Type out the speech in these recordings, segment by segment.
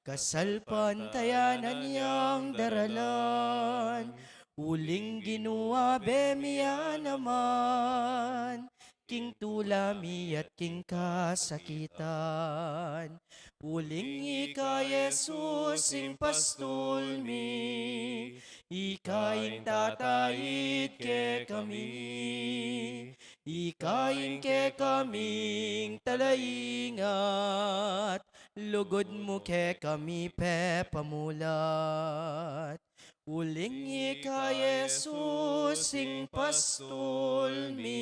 kasalpantayanan niyang daralan, uling ginua bemiya naman, king tulami at king kasakitan. Uling ika Yesus ing pastulmi, ikaing tatayid ke kami, ikaing ke kaming talaingat, lugod mo ke kami pe pamulat. Uling ika Yesus ing pastulmi,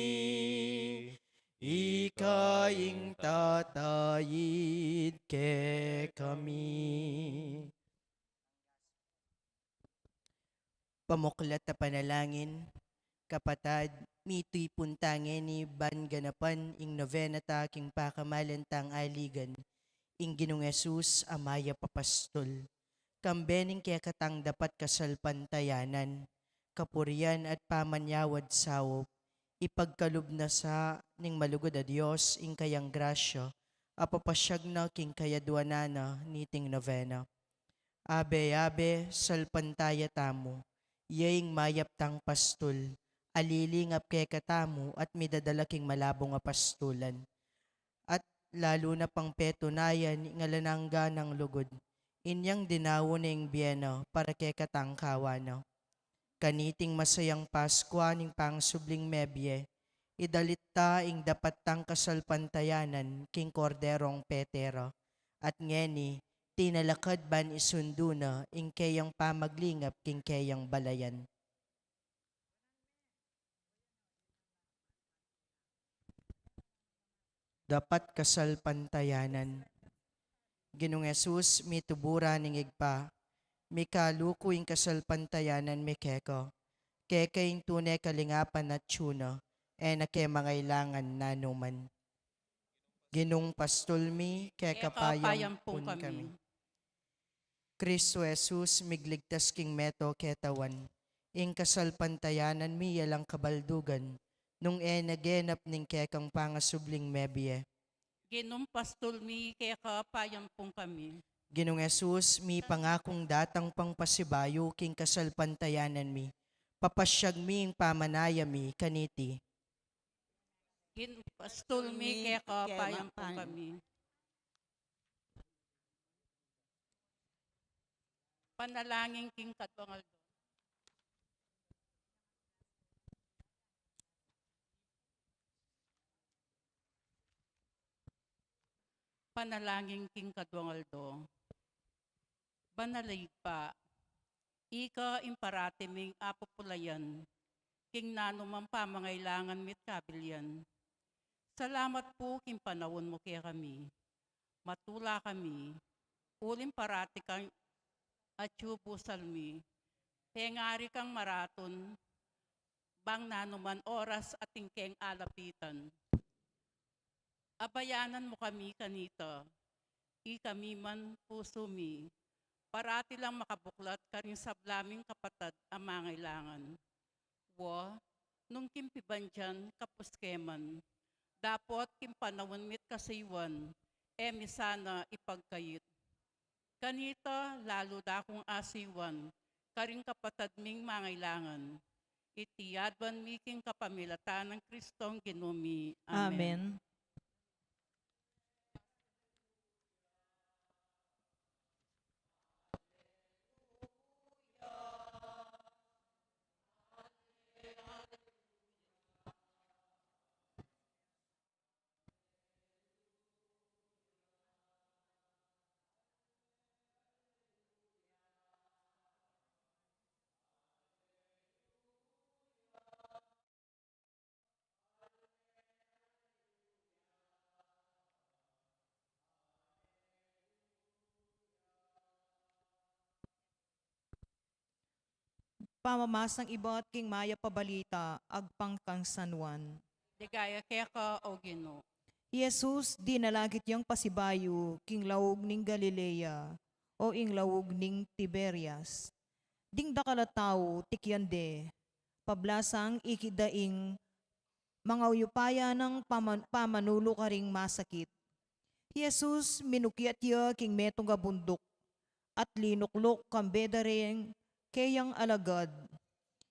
ikaing tatayid ke kami. Pamuklat na panalangin, kapatad, mito'y puntangin ni ban ganapan ing novena ta king pakamalantang aligan, ing Ginong Yesus amaya papastol. Kambening kaya katang dapat kasalpantayanan, kapurian at pamanyawad sawop, ipagkalub na sa ning malugod a Dios ing kayang grasya, apapasyag na king kayadwanana niting novena. Abe salpantaya tamo, yaing mayap tang pastol, alilingap kay katamu at midadalaking malabong a pastulan. At lalo na pang petunayan ngalanangga ng lugod, inyang dinawo na yung biyeno para kay katangkawana. Kaniting masayang Paskwa ning pangsubling mebye, idalita ing dapat tang kasalpantayanan king korderong petero, at ngeni, tinalakad ban isundo na ing kayang pamaglingap king kayang balayan. Dapat kasalpantayanan. Ginong Yesus, mitubura ning igpa, mikaluko ing kasalpantayanan mikeko, kekaing tunay kalingapan at tsuno, na mangailangan nanuman. Ginong pastulmi, kekapayam pun kami. Kristo Jesus, migligtas king meto ketawan, ing kasalpantayanan mi yalang kabaldugan, nung nagenap ning kekang pangasubling mebye. Ginong pastulmi, kekapayam pun kami. Ginong Jesus, mi pangakong datang pangpasibayo king kasalpantayanan mi, papasyag mi ing pamanaya mi kaniti. Ginong pastulmi, kekapayam pun kami. Panalangin king katwangal do. Panalangin king katwangal do. Banalig pa, ika imparatiming apopulayan, king nanumang pamangailangan mit kabilyan. Salamat po king panawon mo kaya kami. Matula kami, ulim parati kang atyubo salmi, pengari kang maraton, bang nanuman oras at tingkeng alapitan. Abayanan mo kami kanita, kami man puso mi, parati lang makabuklat ka rin sablaming kapatad ang mangailangan. Nung kimpiban dyan kapuskeman, dapot kimpanawon mit kasaywan, misana ipagkayit. Kanita lalo da kong asiwan, karing kapatad ming mangailangan. Itiyadban miking kapamilatan ng Kristong ginumi. Amen. Pamamasang iba't king maya pabalita, agpang kang sanwan. Ligaya keka o Gino. Jesus, dinalagit yang pasibayo, king lawog ning Galilea, o ing lawog ning Tiberias. Ding dakalataw, tikyande, pablasang ikidaing, mga uyupaya ng pamanulo ka ring masakit. Jesus, minukiat ya king metong bundok, at linuklok kambedareng kayang alagad.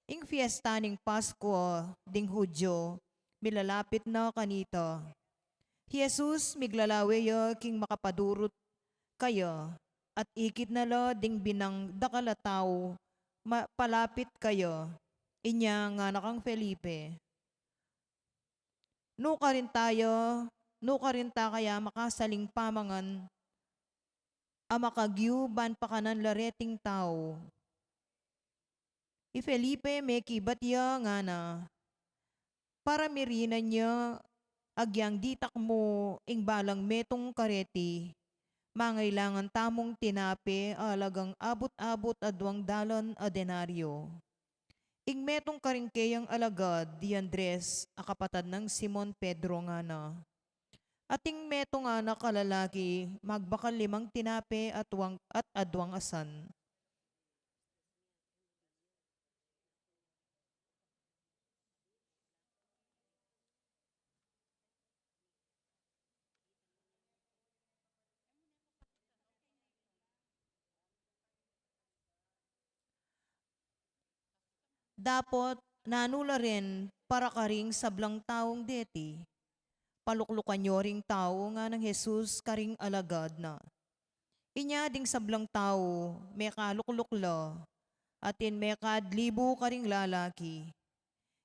Ing fiesta ning Pasko ding Hudyo, milalapit na kanita. Jesus miglalaweya king makapadurot kaya, at ikit na la ding binang dakalataw, palapit kaya. Inya nga nakang Felipe. No ka rin tayo, no ka rin ta kaya makasaling pamangan, amakagyu ban pa kanan lareting tao. I Felipe may kibatya nga na, para mirinan niya agyang ditak mo ing balang metong kareti, mangailangan tamong tinape alagang abot-abot adwang dalon a denaryo. Ing metong karingkeyang alagad di Andres, akapatad ng Simon Pedro nga na. Ating metong anak kalalaki, magbakal 5 tinape at adwang asan. Dapot nanula rin para karing sablang taong deti. Paluklukan nyo ring tao nga ng Jesus karing alagad na. Inya ding sablang tao, may kaluklukla, atin may kadlibo karing lalaki.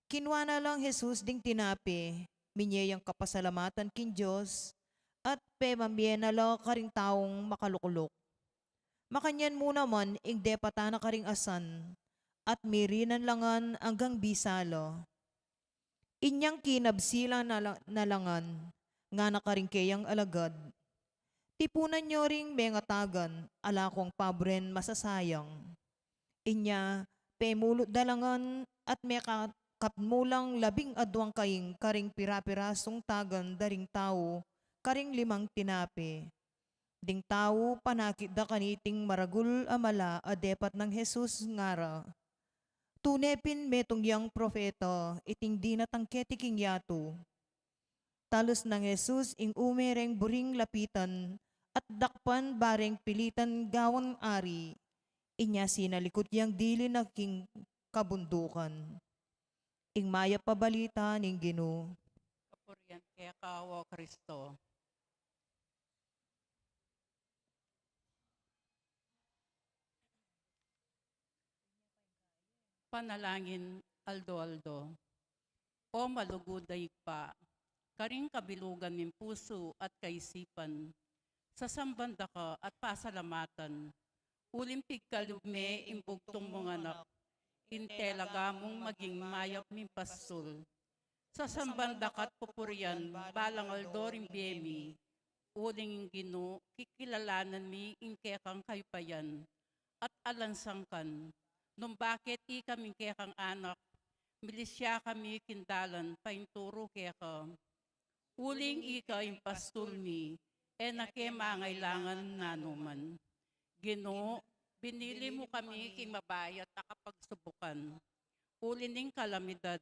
Kinwa na lang Jesus ding tinape, minyayang kapasalamatan kin Diyos, at pemambye na lang karing taong makalukluk. Makanyan mo naman ing depata na karing asan, at mirinan langan hanggang bisalo. Inyang kinabsila na langan, nga nakaringkeyang alagad. Tipunan nyo ring mengatagan, ala kong pabren masasayang. Inya, pemulot dalangan at kapmulang 12 karing pirapirasong tagan daring tao, karing 5 tinape. Ding tao panakit da kaniting maragul amala adepat ng Jesus ngara. Tunepin metong yang propeta, iting di natangketi king yato. Talos ng Jesus ing umereng buring lapitan, at dakpan bareng pilitan gawan ari. Inya sinalikot yang dili na king kabundukan. Ing maya pabalita ning Ginoo. Kapurian kaya kawo Kristo. Panalangin aldo-aldo. O maluguday pa, karing kabilugan ng puso at kaisipan, sasambanda ka at pasalamatan, ulimpig kalugme imbugtong mga anak, intelaga mong maging mayap min pastul. Sasambanda ka't pupurian, balang aldoring biyemi, uling Ginoo, kikilalanan mi inkekang kaypayan, at alansangkan, nung bakit kaming kekang anak, milisya kami kindalan, painturo keka. Uling ika yung pastul mi, nake mangailangan nanuman. Ginoo, binili mo kami king mabayat na kapagsubukan. Ulining kalamidad,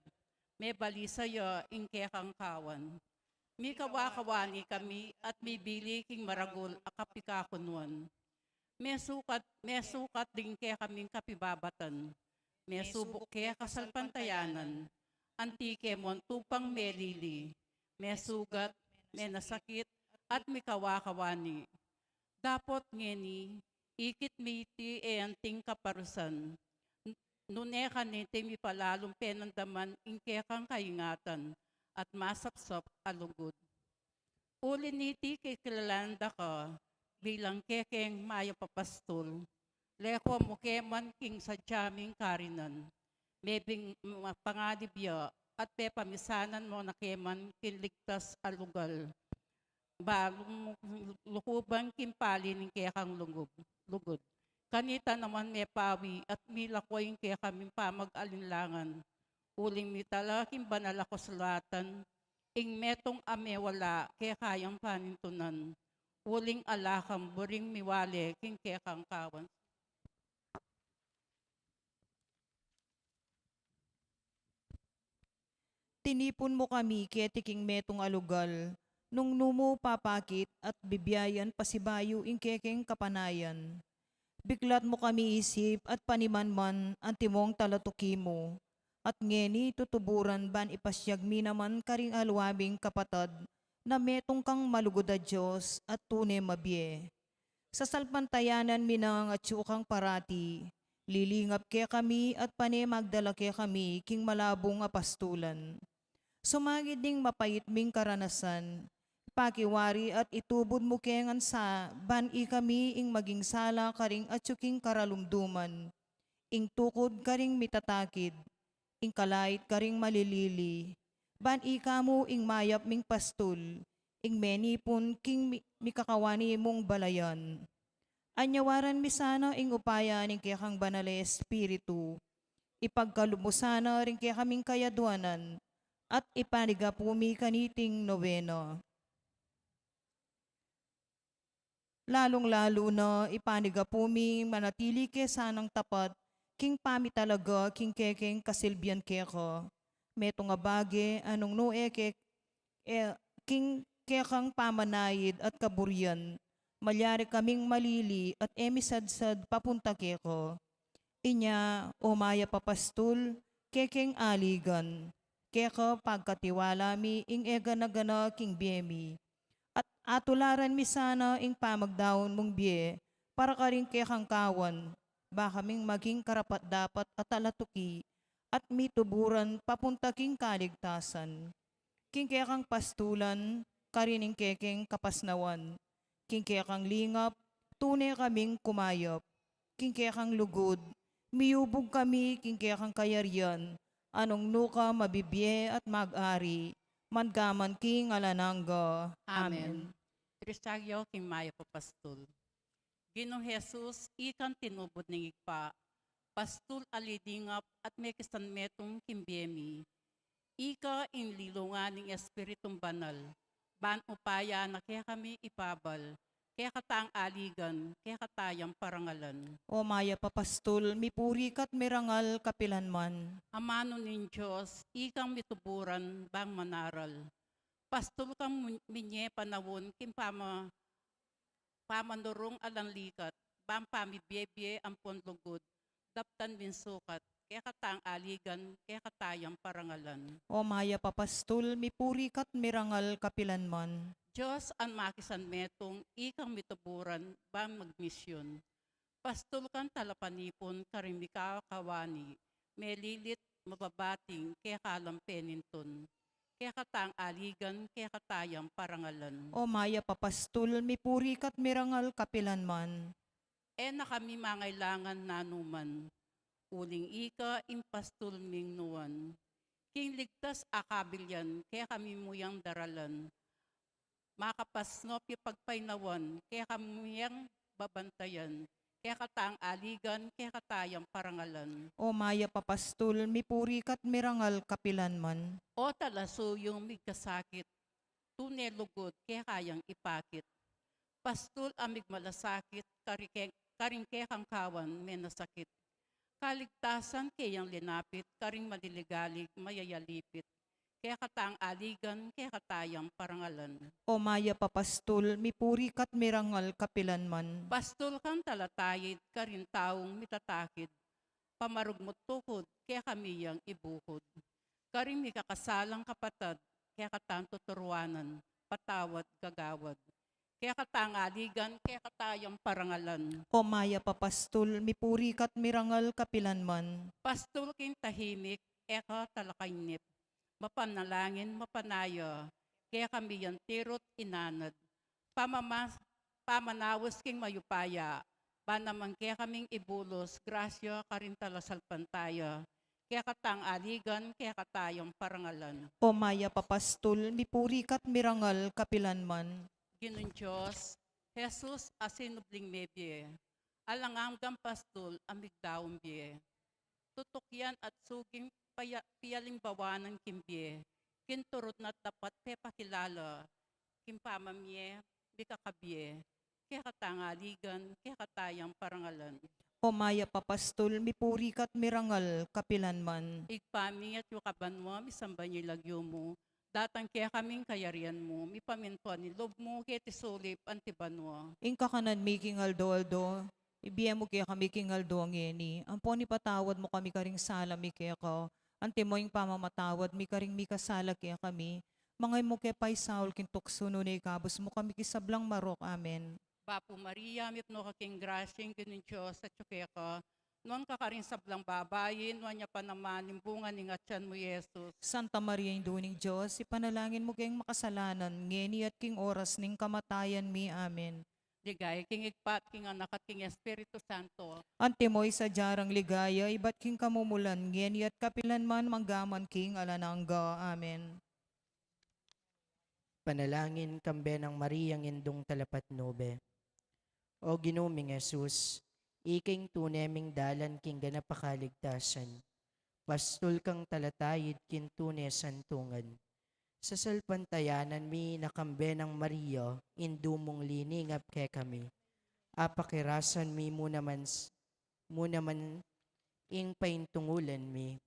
may balisaya ing kekang kawan. Mi kawakawani kami at mibili king maragol akapikakunwan. May sukat din kaya kaming kapibabatan. May subok kaya kasalpantayanan. Antike mon tupang melili. May sugat, may nasakit, at may kawakawani. Dapot ngeni, ikit miti anting kaparusan. Nune kanite mi palalong penandaman inke kang kaingatan at masapsap alugod. Uli niti kikilanda ka, bilang kekeng maya papastol, leko mo keman king sa jaming karinan, mebing pangadibya at pepamisanan mo na keman kinligtas alugal, balong lukubang kimpali ng kekang lugod. Kanita naman may pawi at milakoy yung kaya kaming pamag-alinlangan, uling mitalaking banalakoslatan, ing metong amewala kaya kayang panintunan, uling alakam buring miwale king kekang kawan. Tinipon mo kami ketiking metong alugal, nung numo papakit at bibiyayan pasibayo ing kekeng kapanayan. Biglat mo kami isip at panimanman ang timong talatuki mo. At ngeni tutuburan ban ipasyag mi naman karing alwabing kapatad na metong kang malugod a Diyos at tunay mabye. Sa salpantayanan minang at syukang parati, lilingap ke kami at pane magdala ke kami king malabong apastulan. Sumagid ding mapait ming karanasan, pakiwari at itubod mo kengan sa ban i kami ing maging sala karing at syuking karalumduman, ing tukod karing mitatakid, ing kalait karing malilili, ban i kamo ing mayap ming pastul, ing menipon king mikakawani mong balayan. Anyawaran mi sana ing upaya ning kaya kang banale espiritu, ipagkalumusana rin kaya kaming kayaduanan, at ipanigapumi kaniting nobeno. Lalong-lalo na ipanigapumi manatili ke sanang tapat, king pami talaga king kekeng kasilbian keko. Meto nga bage anong no king kekang pamanayid at kaburian. Malyari kaming malili at emisadsad papunta keko. Inya umaya papastul kekeng aligan. Keko pagkatiwala mi ing egana-gana king biemi. At atularan mi sana ing pamagdaon mong bie para karing kekang kawan. Baka ming maging karapat dapat at alatuki at mituburan papunta king kaligtasan. King kekang pastulan, karining kekeng kapasnawan. King kekang lingap, tunay kaming kumayop. King kekang lugod, miyubog kami king kekang kayarian. Anong nuka mabibye at mag-ari, mangaman king alanangga. Amen. Trisagyo king Maya Papastul. Ginong Jesus, ikan tinubod ng igpa, pastul alidingap at may kisanmetong kimbiemi. Ika in lilungan ng Espiritong Banal, ban upaya na kaya kami ipabal, kaya katang aligan, kaya katayang parangalan. O maya papastul, mipuri kat mirangal kapilanman. Amano nin Diyos, ikang mituburan bang manaral. Pastul kang minye panawon, pamanurong alanlikat, bang pamibiyebye ang ponlugod, daptan minsukat, kaya katang aligan, kaya katayang parangalan. O maya papastul, mipuri kat mirangal kapilanman. Diyos ang makisan metong, ikang mituburan, bang magmisyon. Pastul kang talapanipon, karimika kawani, melilit mababating, kaya kalampeninton. Kaya katang aligan, kaya katayang parangalan. O maya papastul, mipuri kat mirangal kapilanman. E na kami mangailangan nanuman. Uling ika, impastul ming nuwan. King ligtas akabilyan, kaya kami muyang daralan. Makapasnop yung pagpainawan, kaya kami muyang babantayan. Kaya katang aligan, kaya katayang parangalan. O maya papastul, mipuri kat mirangal kapilanman. O talaso yung migkasakit, tunay lugod, kaya kayang ipakit. Pastul amig malasakit, karing kang kawan, may nasakit. Kaligtasan kayang linapit, karing madiligalig, mayayalipit. Kaya katang aligan, kaya katayang parangalan. O maya papastul, mipuri kat mirangal kapilanman. Pastul kang talatayid, karin taong mitatakid. Pamarugmot tukod, kaya kami yang ibukod. Karing mikakasalang kapatad, kaya katang tuturuanan, patawad, gagawad. Kaya katang aligan, kaya katayang parangalan. O maya papastul, mipuri kat mirangal kapilanman. Pastul king tahimik, eka talakaynip. Mapanalangin, mapanaya, kaya kami yan tirot inanad. Pamanawas king mayupaya, naman kaya kaming ibulos, grasya karintala salpantaya. Kaya katang aligan, kaya katayang parangalan. O maya papastul, mipuri kat mirangal kapilanman. Ginun Diyos, Jesus asinubling mebye, alangamgang pastul amig daong bie. Tutukyan at suging piyaling bawanan kimbye, kinturot na tapat pepakilala, kimpamamye, bikakabye, kaya katangaligan, kaya katayang parangalan. O maya papastul, mipuri kat mirangal kapilanman. Igpami at yukaban mo, misamba niyo lagyo mo, datang kaya kaming kayarian mo, mipamintuan ni lob mo, kaya tisulip antiban mo. Ingka kanan making aldo-aldo, Ibiyan mo kaya kami kingaldo ang ngeni. Ampon ipatawad mo kami karing sala mi kaya ka. Ante mo yung pamamatawad mi karing mi kasala kaya kami. Mangay mo kaya pay Saul kintukso no na ikabos mo kami kisablang marok. Amen. Bapo Maria, mipno ka king grasyeng ginin Diyos at ka. Noon ka rin sablang babayin, noon niya pa naman yung bunga ni ngatyan mo, Yesus. Santa Maria Induning Diyos, ipanalangin mo kayong makasalanan, ngeni at king oras ning kamatayan mi. Amen. Digay, king igpat, king anak at king Espiritu Santo. Ante mo'y sa jarang ligaya, iba't king kamumulan, ngeni at kapilan man manggaman king alanangga. Amen. Panalangin kambe ng Mariyang indong talapat nobe. O ginuming Jesus, iking tuneming dalan king ganapakaligtasan. Pastol kang talatayid kin tune santungan. Sa salpantayanan mi nakambe ng Maria, indumong liningap ke kami. Apakirasan mi munaman ing paintungulan mi.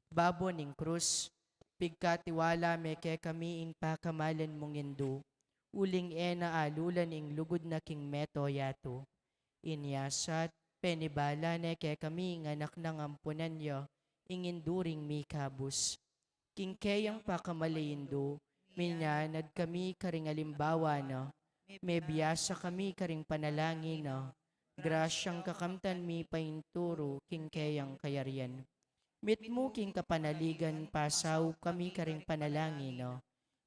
Babo ning krus, pigkatiwala me ke kami ing pakamalan mong indo. Uling ena alulan ing lugod na king meto yato. Inyasat, penibala ne ke kami ing anak ng ampunan yo, ing induring mi kabus. King kayang pakamalindo, minyanad kami karing alimbawa na, may biyasa kami karing panalangin na, grasyang kakamtan mi painturo king kayang kayarian. Mit mo king kapanaligan pasaw kami karing panalangin na,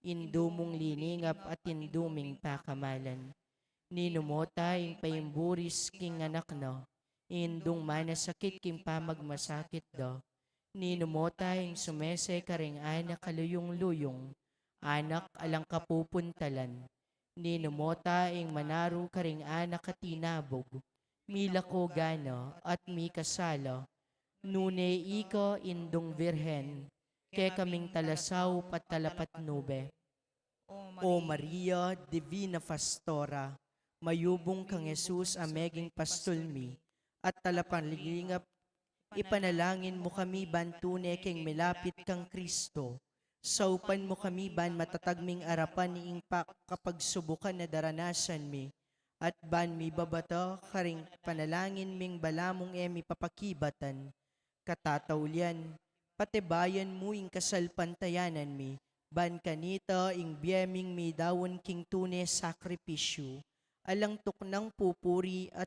indumong liningap at induming pakamalan. Ninumota ing paimburis king anak na, indung manasakit king pamagmasakit da. Ninumota ing sumese karing anak kaluyong-luyong, anak alang kapupuntalan. Ninumota ing manaru karing anak katinabog, milako gana at mi kasala. Nune ika indong virhen, ke kaming talasaw pat talapat nube. O Maria, Divina Pastora, mayubong kang Jesus ameging pastulmi, at talapanligingap ipanalangin mo kami bantune keng milapit kang Kristo. Saupan mo kami ban matatagming arapan ni ingpak kapag subukan na daranasan mi. At ban mi babata karing panalangin ming balamong emi papakibatan. Katataulian, patibayan mo ing kasalpantayanan mi. Ban kanita ing biyeming mi dawon king tune sakripisyo. Alang tuknang pupuri at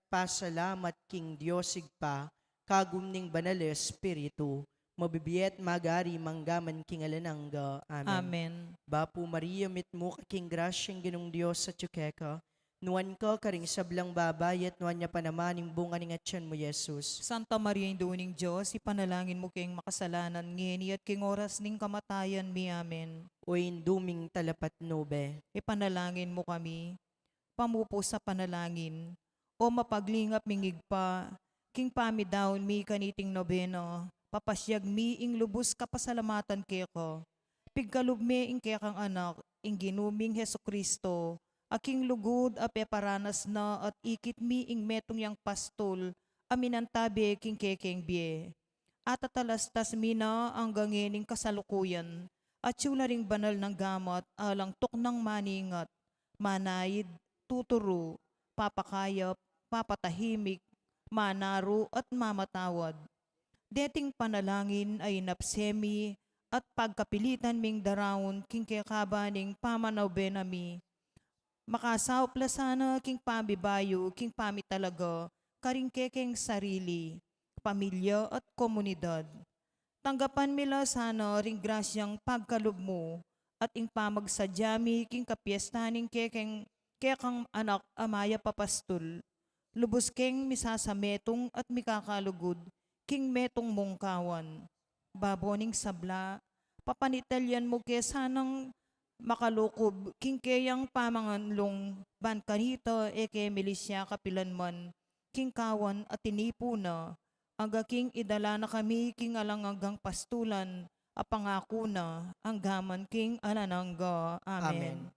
pasalamat king Diyosig pa, kagum ning banal na Espiritu, mabibiyet magari manggaman king alanangga. Amen. Amen. Bapo Maria, mit mo king grasyang ginong Diyos sa tsukeka, nuan ka karing sablang babayat, nuan niya pa naman yung bunga ng atyan mo, Jesus. Santa Maria Induning Diyos, ipanalangin mo kayong makasalanan, ngeni at king oras ning kamatayan mi. Amen. O induming talapat nobe. Ipanalangin mo kami, pamupo sa panalangin, o mapaglingap mingig pa, king pamidaon mi kaniting nobeno, papasyag mi ing lubos kapasalamatan keko, pigkalub mi ing kekang anak, ing ginuming Heso Kristo, aking lugod a peparanas na at ikit mi ing metong yang pastol, aminantabi king kekeng bie. At atalastas mi na ang gangining kasalukuyan, at sula ring banal ng gamat, alang tuknang maningat, manayid, tuturo, papakayap, papatahimik, manaro at mamatawad. Deting panalangin ay napsemi at pagkapilitan ming darawon king kekabaning pamanaw benami. Makasaw plasana king pamibayo, king pamitalaga, karing kekeng sarili, pamilya at komunidad. Tanggapan mila sana ring grasyang pagkalub mo at ing pamagsadyami king kapiestaning kekang anak amaya papastol. Lubos keng misasametong at mikakalugod king metong mungkawan. Baboning sabla, papanitalyan mo ke sanang makalukob king keyang pamanganlong ban kanita eke milisya kapilanman king kawan at tinipo na aga king idala na kami king alangagang pastulan apangako na ang gaman king alanangga. Amen.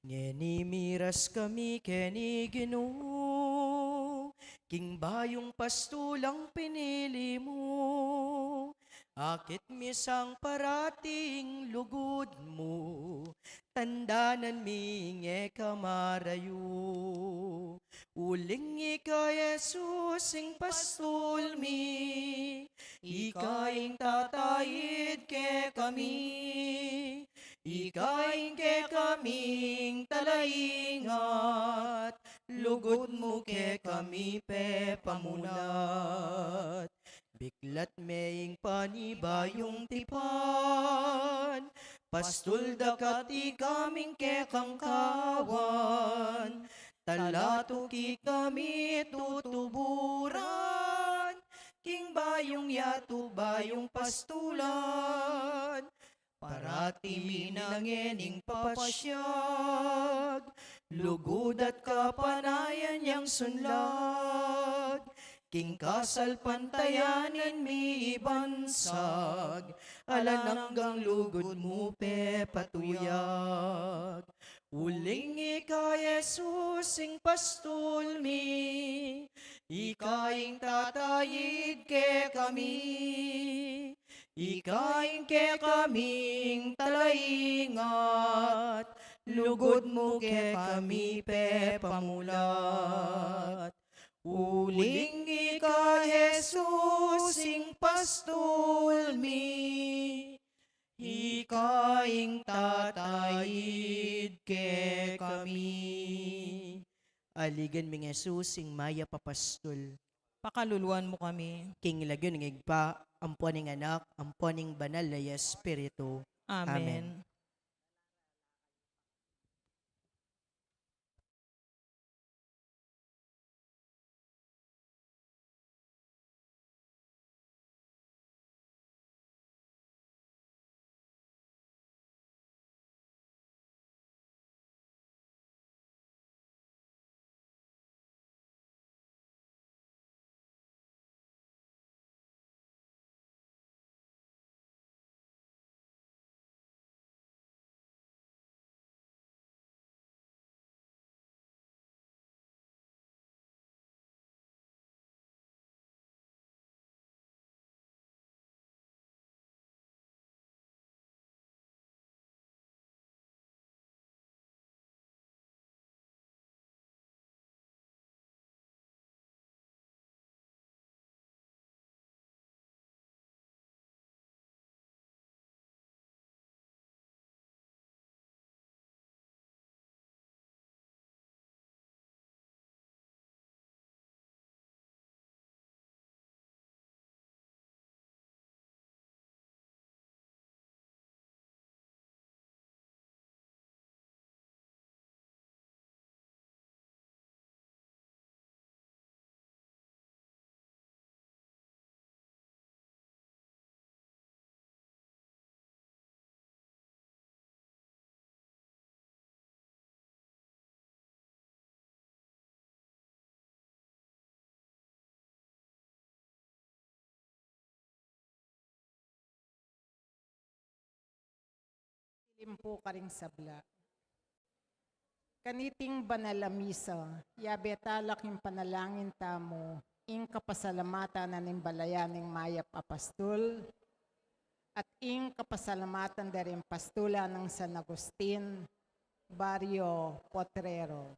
Ngeni miras kami keni Ginoo, king bayong pastulang pinili mo. Akit misang parating lugod mo, tandanan minge kamarayo. Uling ika Jesus ing pastol mi, ikaing tatayid ke kami. Ikaing ke kaming talaingat, lugod mo ke kami pe pamulat. Biglat meing panibayong tipan, pastol dakat ikaming ke kangkawan, talato ki kami tutuburan, king bayong yato bayong pastulan, parati minangening papasyag, lugod at kapanayan yang sunlag, king kasal pantayanin mi bansag, alananggang lugod mo pe patuyag. Uling ika Jesus ing pastol mi, ikaing tatayid ke kami. Ikaing ke kaming talaingat, lugod mo ke kami pe pamulat. Uling ika Jesus ing pastol mi, ikaing tatayid ke kami. Aligan ming Jesus ing maya papastol. Pakaluluan mo kami. King lagyon ng igpa, ampuaning anak, ampuaning banal na Espiritu. Amen. Limpo ka ring sabla. Kaniting banalamisa, yabetalak yung panalangin tamo, ing kapasalamatan na nimbalayaning mayap apastol, at ing kapasalamatan da rin pastula ng San Agustin, Barrio Potrero.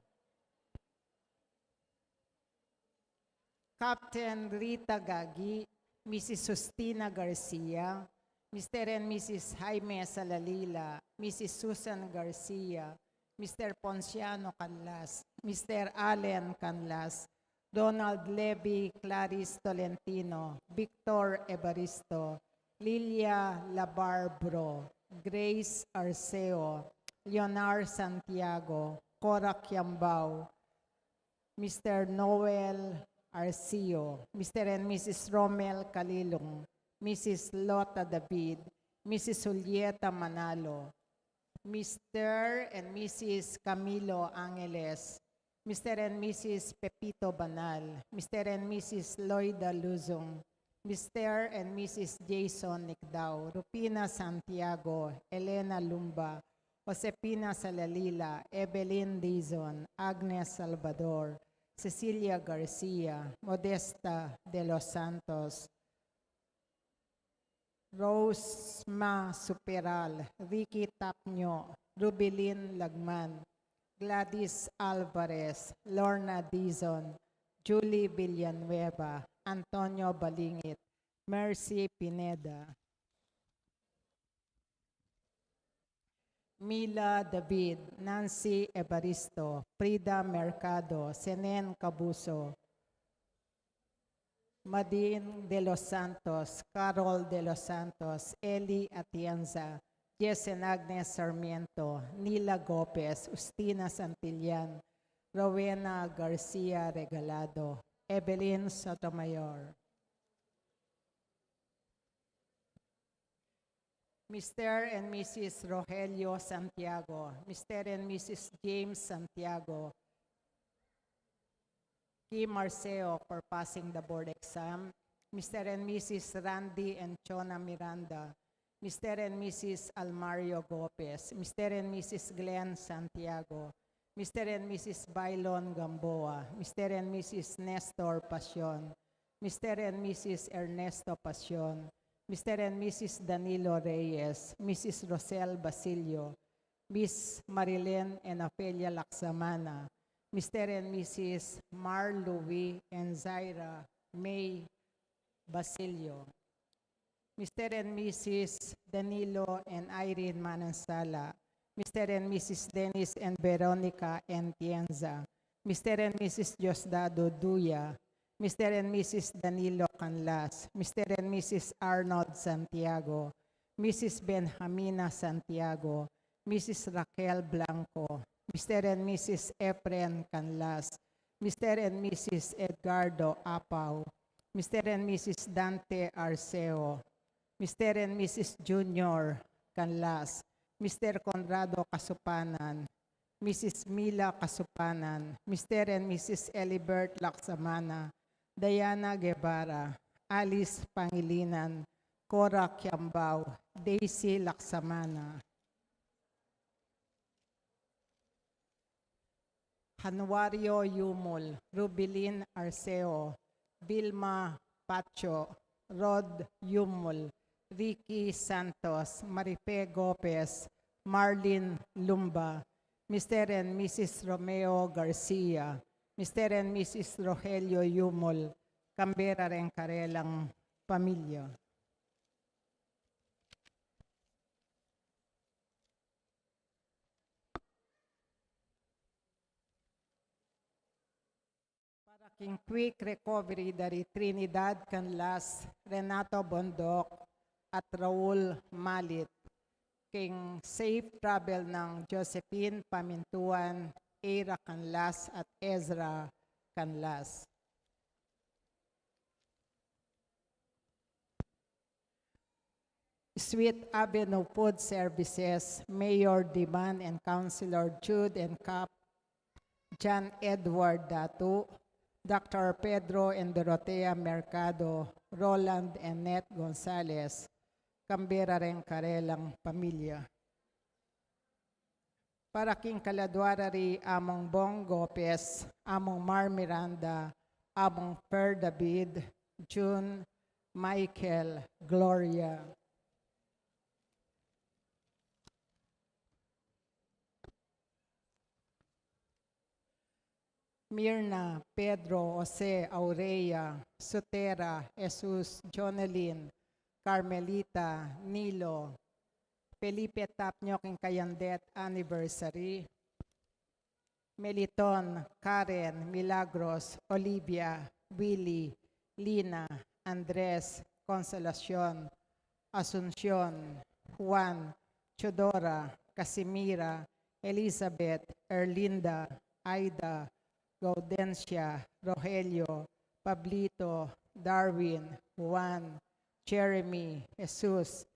Captain Rita Gagi, Mrs. Sustina Garcia, Mr. and Mrs. Jaime Salalila, Mrs. Susan Garcia, Mr. Ponciano Canlas, Mr. Allen Canlas, Donald Levy Clarice Tolentino, Victor Evaristo, Lilia Labarbro, Grace Arceo, Leonar Santiago, Cora Quiambao, Mr. Noel Arcio, Mr. and Mrs. Romel Calilong, Mrs. Lota David, Mrs. Julieta Manalo, Mr. and Mrs. Camilo Angeles, Mr. and Mrs. Pepito Banal, Mr. and Mrs. Loida Luzong, Mr. and Mrs. Jason Nicdao, Rupina Santiago, Elena Lumba, Josepina Salalila, Evelyn Dizon, Agnes Salvador, Cecilia Garcia, Modesta de los Santos, Rose Ma Superal, Ricky Tapnyo, Rubilin Lagman, Gladys Alvarez, Lorna Dizon, Julie Villanueva, Antonio Balingit, Mercy Pineda, Mila David, Nancy Evaristo, Frida Mercado, Senen Cabuso, Madine de los Santos, Carol de los Santos, Eli Atienza, Yesen Agnes Sarmiento, Nila Gopez, Ustina Santillan, Rowena Garcia Regalado, Evelyn Sotomayor. Mr. and Mrs. Rogelio Santiago, Mr. and Mrs. James Santiago, Kim Marceo for passing the board exam, Mr. and Mrs. Randy and Chona Miranda, Mr. and Mrs. Almario Gopez, Mr. and Mrs. Glenn Santiago, Mr. and Mrs. Bailon Gamboa, Mr. and Mrs. Nestor Pasion, Mr. and Mrs. Ernesto Pasion, Mr. and Mrs. Danilo Reyes, Mrs. Rosel Basilio, Miss Marilyn and Apelia Laksamana, Mr. and Mrs. Mar Louie and Zaira May Basilio, Mr. and Mrs. Danilo and Irene Manansala, Mr. and Mrs. Dennis and Veronica Entienza, Mr. and Mrs. Diosdado Duya, Mr. and Mrs. Danilo Canlas, Mr. and Mrs. Arnold Santiago, Mrs. Benjamina Santiago, Mrs. Raquel Blanco, Mr. and Mrs. Efren Canlas, Mr. and Mrs. Edgardo Apaw, Mr. and Mrs. Dante Arceo, Mr. and Mrs. Junior Canlas, Mr. Conrado Kasupanan, Mrs. Mila Kasupanan, Mr. and Mrs. Elibert Laksamana, Diana Guevara, Alice Pangilinan, Cora Kiambao, Daisy Laksamana, Januario Yumul, Rubilin Arceo, Vilma Pacho, Rod Yumul, Ricky Santos, Marife Gopez, Marlene Lumba, Mr. and Mrs. Romeo Garcia, Mr. and Mrs. Rogelio Yumul, Canberra Rencarelang pamilya. Para king quick recovery dari Trinidad Canlas, Renato Bondok, at Raul Malit. King safe travel ng Josephine Pamintuan, Eira Canlas at Ezra Canlas. Sweet Avenue Food Services, Mayor Diman and Councilor Jude and Cap, John Edward Datu, Dr. Pedro and Dorotea Mercado, Roland and Net Gonzalez, Canberra Rencarelang pamilya. Para king kaladwarari among Bong Gopez, among Mar Miranda, among Per David, June, Michael, Gloria. Mirna, Pedro, Jose, Aurea, Sotera, Jesus, Jonelyn, Carmelita, Nilo, Felipe Tapnyok in Kayandet anniversary, Meliton, Karen, Milagros, Olivia, Willie, Lina, Andres, Consolacion, Asuncion, Juan, Chodora, Casimira, Elizabeth, Erlinda, Aida, Gaudencia, Rogelio, Pablito, Darwin, Juan, Jeremy, Jesus,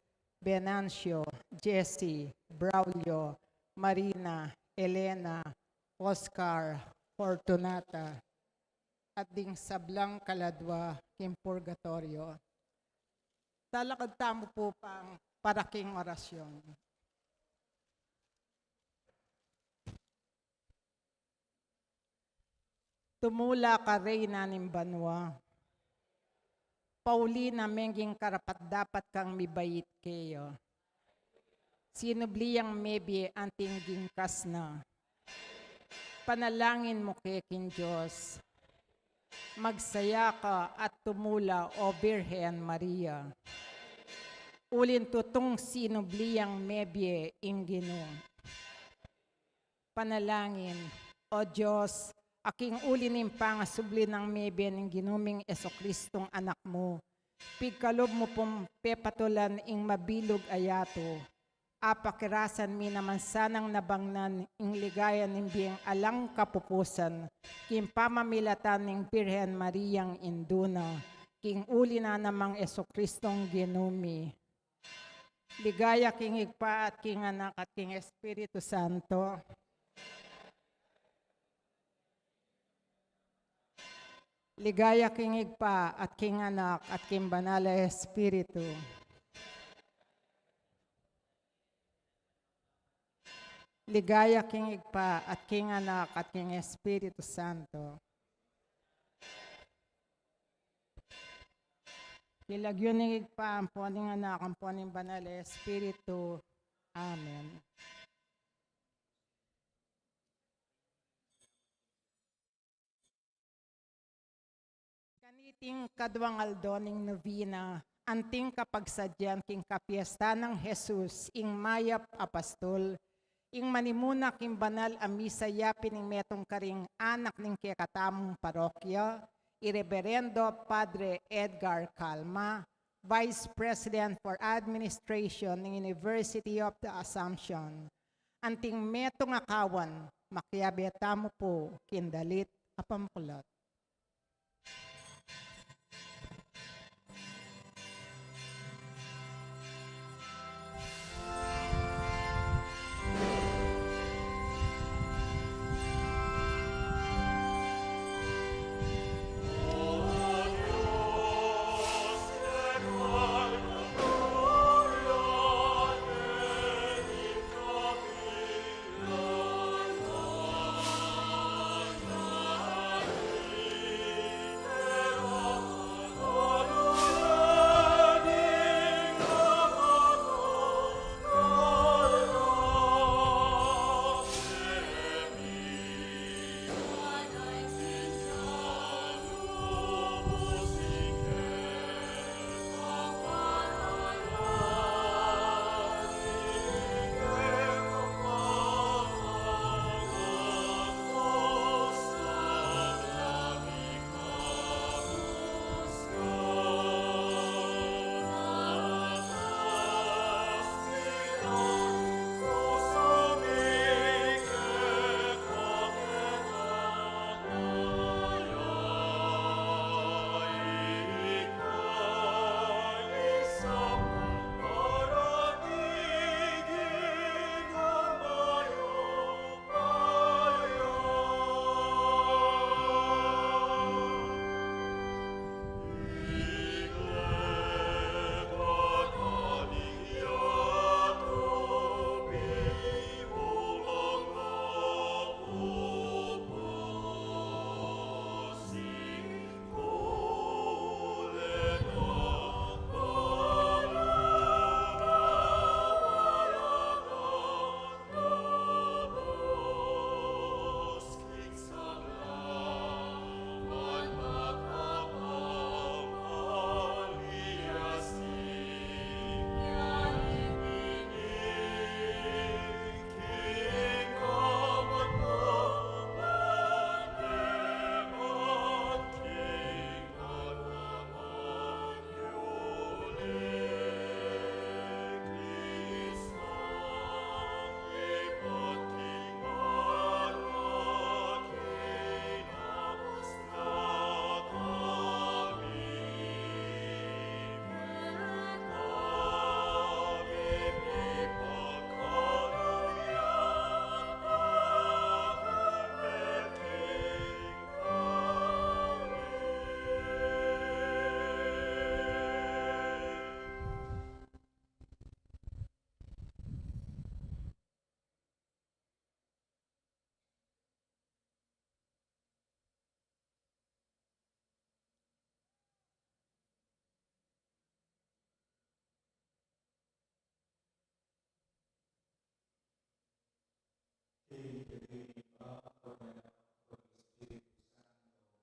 Venancio, Jesse, Braulio, Marina, Elena, Oscar, Fortunata, at ding sablang kaladwa king purgatorio. Talakad tamo po pang paraking orasyon. Tumula ka reyna ng banwa, Paulina menging karapat-dapat kang mibait kayo. Sinubliyang maybe anting gingkas na. Panalangin mo kay king Diyos. Magsaya ka at tumula o Birhen Maria. Ulin tutong sinubliyang maybe ingino. Panalangin, o Diyos, aking ulin pangasubli ng maybe ng ginuming Esokristong anak mo. Pigkalob mo pong pepatulan ing mabilog ayato. Apakirasan mi naman sanang nabangnan ing ligayan ng biyang alang kapupusan, kim pamamilatan ng Birhen Mariang Induna, king uli na namang Esokristong ginumi. Ligaya king igpa at king anak at king Espiritu Santo. Ligaya king igpa at king anak at king banal na Espiritu. Ligaya king igpa at king anak at king Espiritu Santo. Kilagyo ning igpa ang poning anak ang poning banal na Espiritu. Amen. Kaniting kadwang aldoning novena, anting kapagsadyan king kapiesta ng Jesus, ing mayap apastol, ing manimuna king banal a misa yapin ing metong karing anak ning kikatamong parokya, Ireverendo Padre Edgar Calma, Vice President for Administration ng University of the Assumption. Anting metong akawan, makiabetamo po, kindalit, apampulat.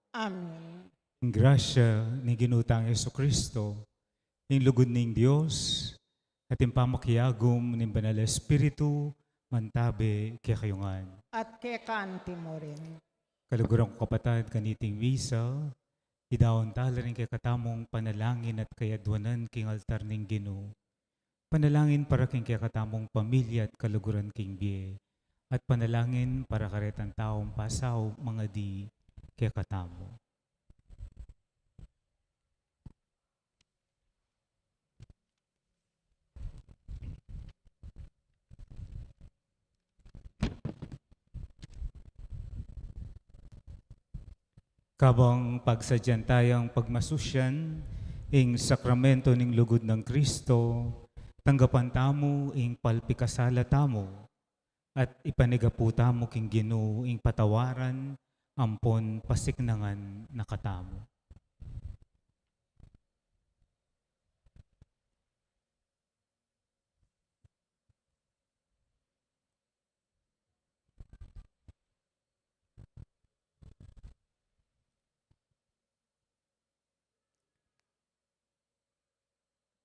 Amen. Ang grasya ni Ginutang Jesucristo, ang lugod ning Dios, at ang pamakyagom ng Banal na Espiritu, mantabe kay kayungan. At kay kanti mo rin. Kaluguran ko kapatid kaniting visa, idawon tala rin kay katamong panalangin at kayadwanan king altar ning Ginoo. Panalangin para king kay katamong pamilya at kaluguran king biye. At panalangin para karetang taong pasaw mga di kay katamo. Kabang pagsadyan tayang pagmasusyan, ing sakramento ning lugod ng Kristo, tanggapan tamo ing palpikasala tamo, at ipanigapu tamo king Ginoo ing patawaran, ampon pasiknangan nakatamo.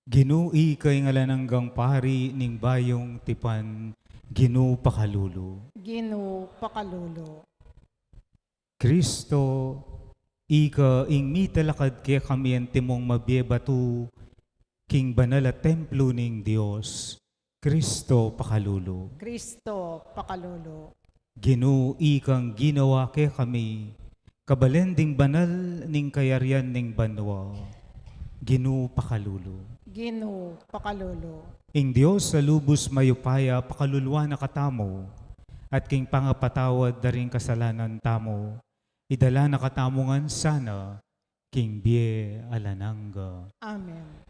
Ginui kay ngalananggang pari ning bayong tipan, Ginoo pakalulu. Ginoo pakalulo. Kristo, ika ing mitalakad kaya kami ang timong mabiyebatu, king banal at templo ning Dios. Kristo pakalulu. Kristo pakalulo. Ginoo ikang ginawa kaya kami, kabalending banal ning kayaryan ning banwa. Ginoo pakalulu. Ginoo pakalulo. Ing Dios sa lubos mayupaya pakaluluwa na katamo, at king pangapatawad daring kasalanan tamo, idala na katamongan sana, king biye alanangga. Amen.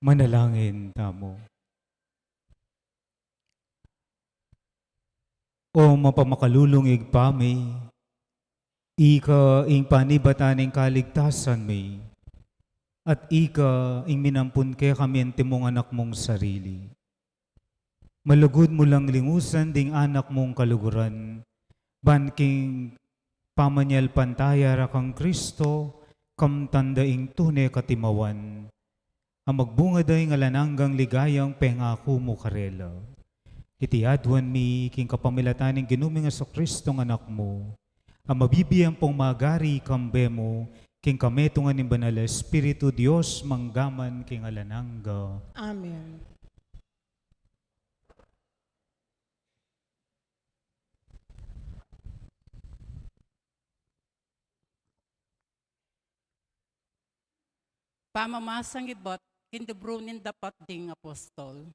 Manalangin tamo. O mapamakalulong igpami, ika ing panibatan ing kaligtasan mi, at ika ing minampun kaya kami ang timong anak mong sarili. Malugod mo lang lingusan ding anak mong kaluguran, banking pamanyal pantaya rakang Kristo, kam tandaing tunay katimawan, ang magbunga dahi nga lananggang ligayang pengako mo karela. Iti adwan mi king kapamilatan ng ginuming aso Kristo ng anak mo, ang mabibiyang pong magari kambe mo, king kametungan ng banal na Espiritu Dios manggaman king alanangga. Amen. Pamamasang ibot, kindubrunin dapat ding apostol.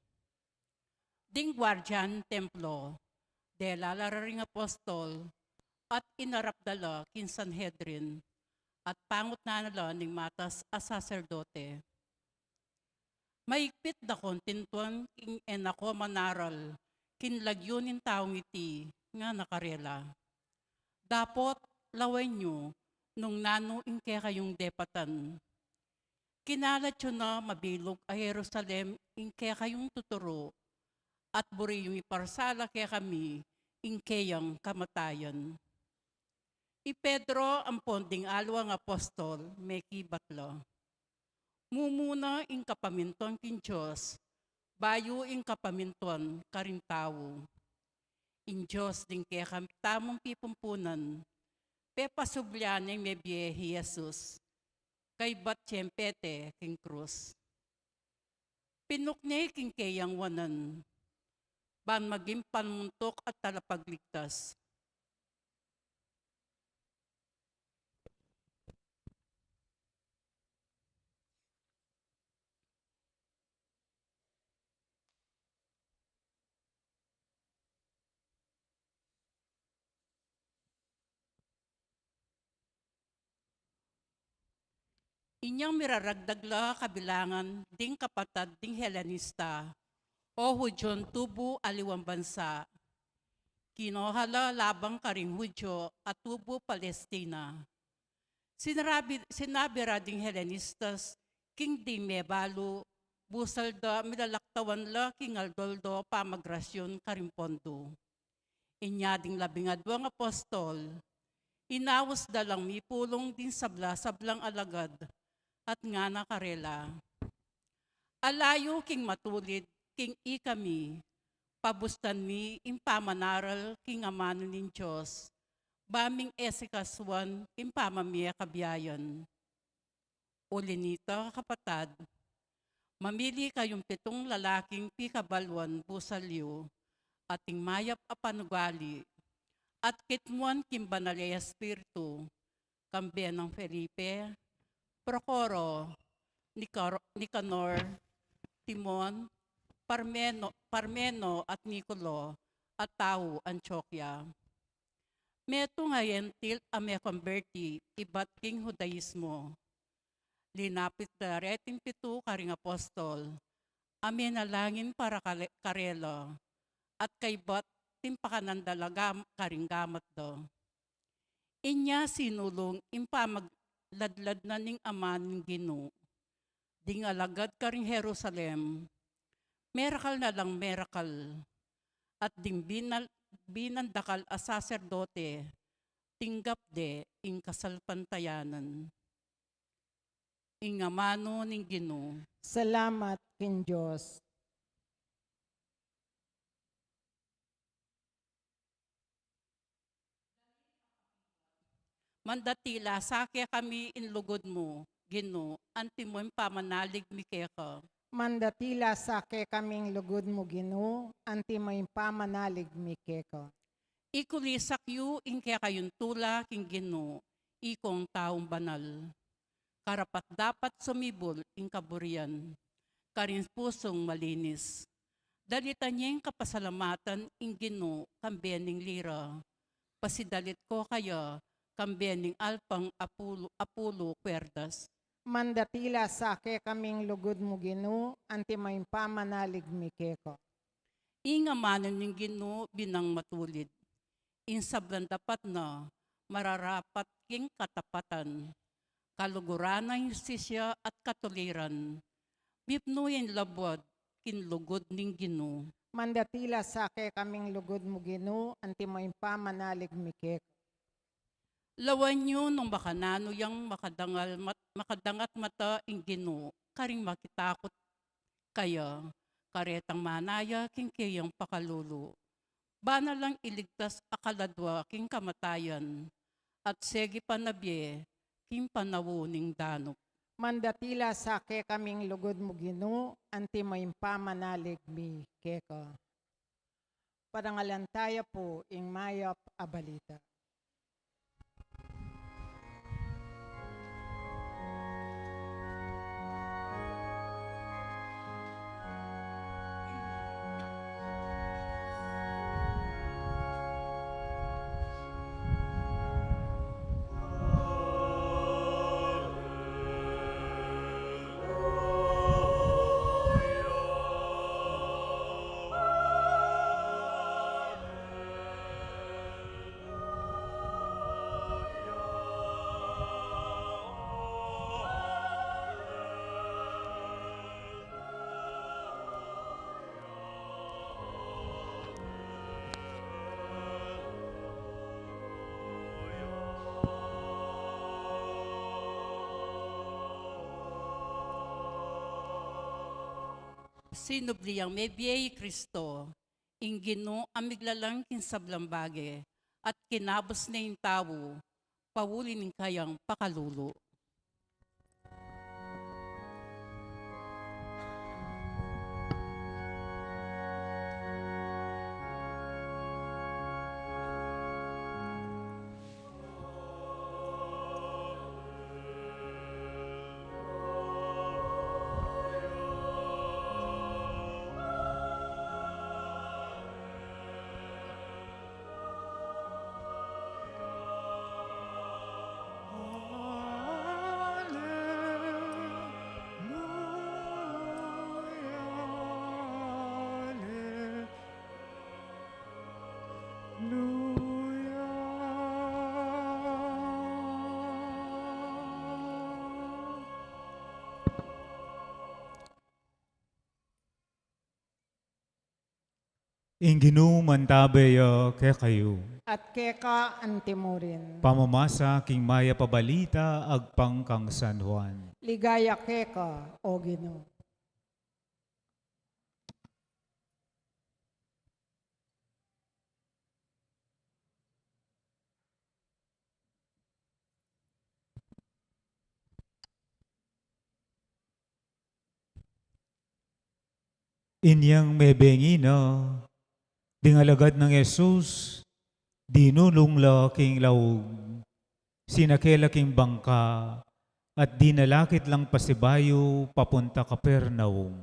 Ding guardian templo, de lalararing apostol, at inarapdala kin Sanhedrin, at pangut na nala ning matas a saserdote. Maigpit da kon tintuan king enako manaral, kin lagyunin taong iti, nga nakarela. Dapot laway nyo, nung nano inke kayong depatan. Kinalat yun na mabilog a Jerusalem inke kayong tuturo, at buri yung iparsala kaya kami, inkeyang kamatayan. I Pedro ang ponding alwang apostol, may kibatlo. Mumuna ing kapaminton kin Diyos, bayo ing kapaminton karing tao. In Diyos din kaya kami tamang pipumpunan, pepasublan ng may biye Jesus, kay bat tiyempete king krus. Pinukne king kayang wanan, ban maging panmuntok at talapagligtas. Inyang miraragdagla kabilangan ding kapatad ding Helenista, o Hudyon tubo aliwang bansa. Kinohala labang karing Hudyo at tubo Palestina. Sinabi ra ding Helenistas, king di mebalo, busal da milalaktawan la king aldoldo pamagrasyon karing pondo. Inya ding labingadwang apostol, inawas dalang mipulong din sablang alagad, at nga nakarela. Alayo king matulid, king ikami, pabustan mi impamanaral king amano nin Diyos, baming esikaswan impamamiya kabiyayan. Ulinita kapatad, mamili kayong 7 lalaking pikabalwan busalyo, ating mayap apanugali, at kitmuan kimbanalay espiritu, kambiyan ng Felipe, Procoro, Nicanor, Timon, Parmeno at Nicolo, at Tao, Antioquia. Meto ngayon til ame converti, ibat king Judaismo. Linapit da reting 7 karing apostol, ame nalangin para karelo, at kay bat timpakanan dalaga karing gamat do. Inya sinulong impamagladlad na ning ama ning Ginoo. Ding alagad karing Jerusalem, merakal na lang merakal, at ding binandakal a saserdote, tinggap de ing kasalpantayanan. Ing amano ning Ginoo. Salamat kin Diyos. Mandatila, sakya kami inlugod mo, Ginoo, anti mo yung pamanalig mi keka. Mandatila sa ke kaming lugod mo Ginoo, anti may pamanalig mi keko. Ikulisak yu ing kaya kayong tula king Ginoo, ikong taong banal. Karapat dapat sumibol ing kaburian, karin pusong malinis. Dalitan niya yung kapasalamatan ing Ginoo, kambiyaning lira. Pasidalit ko kaya, kambiyaning alpang apulo kwerdas. Mandatila sa ke kaming lugod mo Ginoo, anti may pamanalig mi keko. Inga manon ng Ginoo binang matulid. Insablan dapat na mararapat king katapatan, kaluguran ng justisya at katuliran. Bipnuyin labod kinlugod ning Ginoo. Mandatila sa ke kaming lugod mo Ginoo, anti may pamanalig mi keko. Lawan nyo nung makanano yang makadangat mata ing Ginoo, karing makitakot kaya, karetang manaya king kayang pakalulu. Bana lang iligtas akaladwa king kamatayan, at segi panabye king panawuning danok. Mandatila sa ke kaming lugod mo Ginoo, anti may pamanalig mi keko. Parangalan tayo po ing mayap abalita. Sinubliyang may biyay Kristo, inggino amiglalang kinsablang bage, at kinabos na yung tao, pawulin kayang pakalulo. Inginu mantabaya kaya kayo. At keka antimurin. Pamamasa king maya pabalita agpang kang San Juan. Ligaya keka, o Ginoo. Inyang mebengi na, dingalagad ng Jesus, dinulungla king laug, sinakela king bangka, at dinalakit lang pasibayo papunta Kapernaum.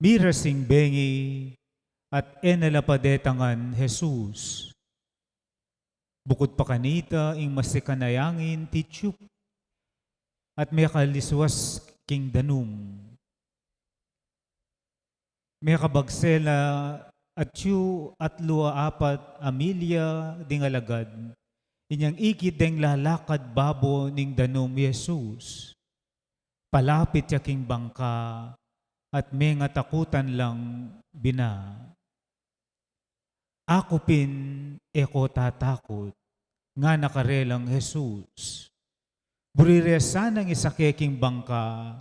Mirasing bengi, at enalapadetangan Jesus. Bukod pa kanita, ing masikanayangin titsyup, at may kaliswas king danum. May kabagsela at yu at lua apat amilya dingalagad. Inyang ikit deng lalakad babo ning danum Jesus. Palapit yaking bangka at may nga takutan lang bina. Ako pin eko tatakot nga nakarelang Jesus. Buriresan ang isakeking bangka,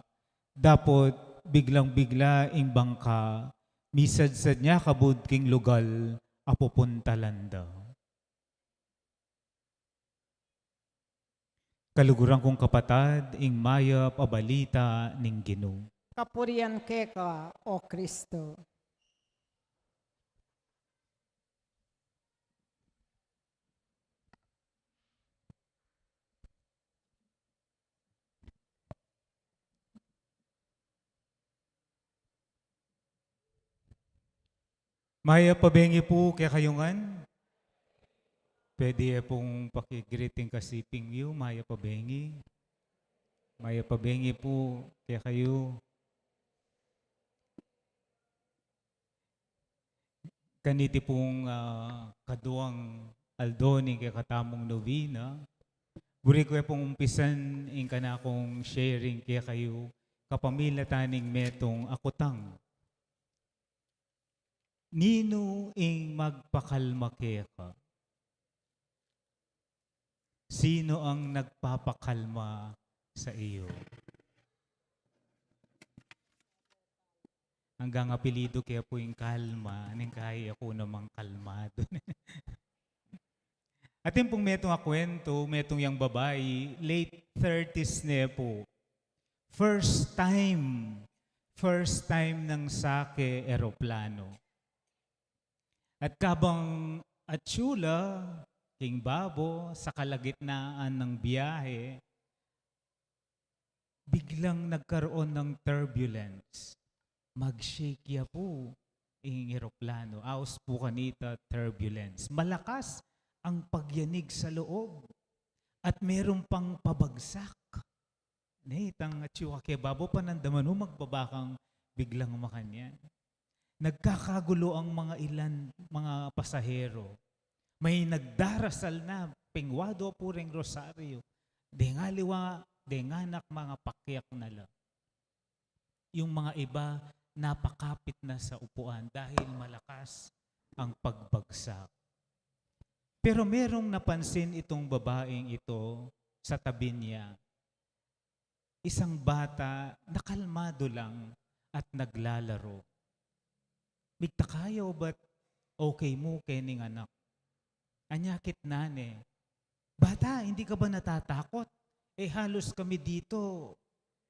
dapot biglang-bigla ing bangka, misadsad niya kabud king lugal, apupuntalanda. Kaluguran kong kapatad, ing maya pabalita ning Ginoo. Kapurian keka, o Kristo. Maya pabengi po kaya kayungan. Pwede pong pakigreeting kasiping yu, maya pabengi. Maya pabengi po kaya kayo. Kaniti pong kaduang aldoni kaya katamong novena. Buri ko pong umpisan ing kanakong sharing kaya kayo kapamilya taning metong akutang. Nino ing magpakalma ka? Sino ang nagpapakalma sa iyo? Hanggang apelido kaya po yung kalma, anong kaya ako namang kalmado. At yung pong metong akwento, metong yung babae, late 30s na po. First time ng sake eroplano. At kabang atsula, king babo, sa kalagitnaan ng biyahe, biglang nagkaroon ng turbulence. Mag-shake ya po ang eroplano. Aos po kanita turbulence. Malakas ang pagyanig sa loob. At meron pang pabagsak. Itang atsula kay babo pa nandaman magbabakang biglang makanyan. Nagkakagulo ang mga pasahero. May nagdarasal na, pingwado po ring rosaryo. Dengaliwa, denganak mga pakyak na lang. Yung mga iba, napakapit na sa upuan dahil malakas ang pagbagsak. Pero merong napansin itong babaeng ito sa tabi niya. Isang bata, nakalmado lang, at naglalaro. Migta kayo ba't okay mo kening anak? Anyakit nane. Bata, hindi ka ba natatakot? Halos kami dito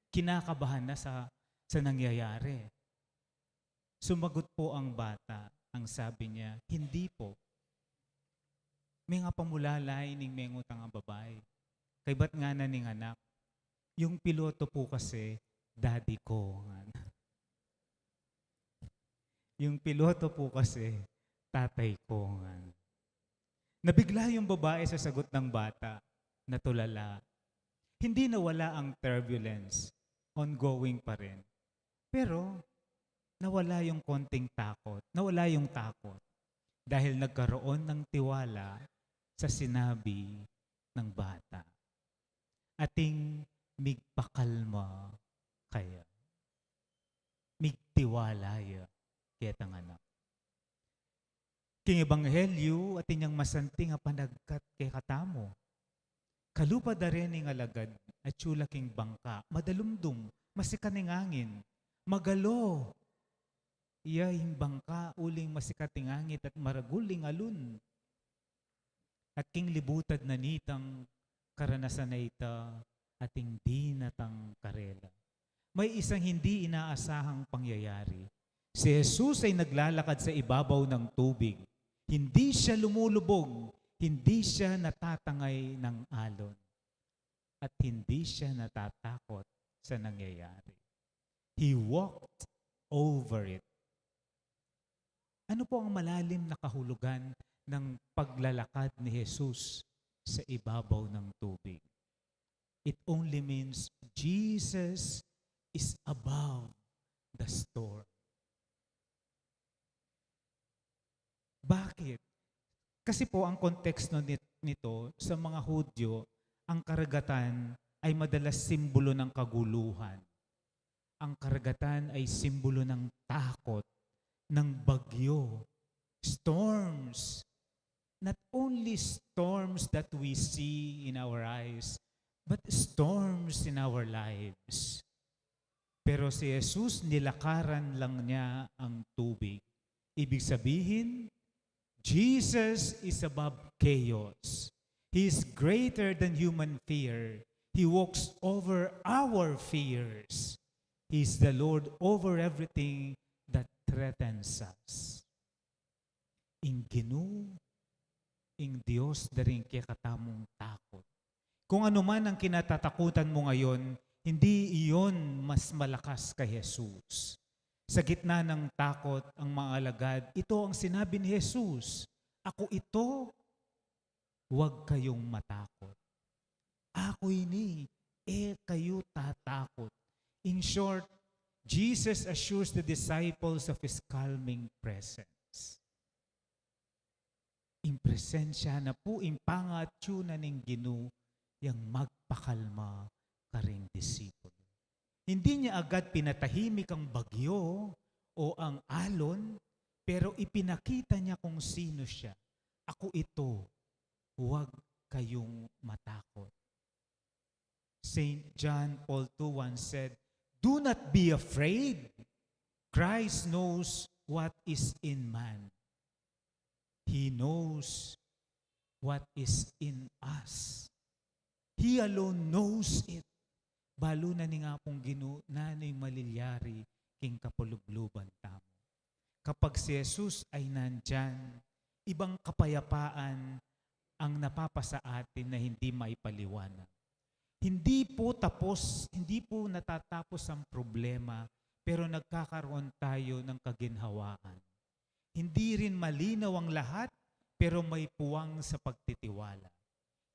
kinakabahan na sa nangyayari. Sumagot po ang bata. Ang sabi niya, hindi po. May nga pamulalay ning mengutang ang babae. Kay ba't nga na ning anak? Yung piloto po kasi, daddy ko. Yung piloto po kasi, tatay ko. Nabigla yung babae sa sagot ng bata, natulala. Hindi nawala ang turbulence, ongoing pa rin. Pero, nawala yung konting takot, nawala yung takot. Dahil nagkaroon ng tiwala sa sinabi ng bata. Ating migpakalma kaya. Migtiwalaya ketang anak. King Ebanghelyo at inyang masanting nga panagkat kay katamo. Kalupa da rin ng alagad at tsula king bangka, madalumdum, masikaning angin, magalo. Iya yung bangka, uling masikating angit at maraguling alun. At king libutad na nitang karanasan na ita ating di natang karela. May isang hindi inaasahang pangyayari. Si Jesus ay naglalakad sa ibabaw ng tubig. Hindi siya lumulubog, hindi siya natatangay ng alon, at hindi siya natatakot sa nangyayari. He walked over it. Ano po ang malalim na kahulugan ng paglalakad ni Jesus sa ibabaw ng tubig? It only means Jesus is above the storm. Bakit? Kasi po ang konteksto nito sa mga Hudyo, ang karagatan ay madalas simbolo ng kaguluhan. Ang karagatan ay simbolo ng takot, ng bagyo, storms. Not only storms that we see in our eyes, but storms in our lives. Pero si Jesus, nilakaran lang niya ang tubig. Ibig sabihin, Jesus is above chaos. He is greater than human fear. He walks over our fears. He is the Lord over everything that threatens us. In Ginu, in Diyos daring kaya katamong takot. Kung ano man ang kinatatakutan mo ngayon, hindi iyon mas malakas kay Jesus. Sa gitna ng takot ang mga alagad, ito ang sinabi ni Jesus, ako ito, huwag kayong matakot. Ako ini, kayo tatakot. In short, Jesus assures the disciples of His calming presence. In presensya na po, in pangatyunan ng Ginu, yang magpakalma karing disipulo. Hindi niya agad pinatahimik ang bagyo o ang alon, pero ipinakita niya kung sino siya. Ako ito, huwag kayong matakot. St. John Paul II once said, do not be afraid. Christ knows what is in man. He knows what is in us. He alone knows it. Balo na ni nga pong Ginoo nanay malilyari king kapulubluban tamo. Kapag si Jesus ay nandyan, ibang kapayapaan ang napapasa atin na hindi maipaliwanag. Hindi po natatapos ang problema, pero nagkakaroon tayo ng kaginhawaan. Hindi rin malinaw ang lahat, pero may puwang sa pagtitiwala.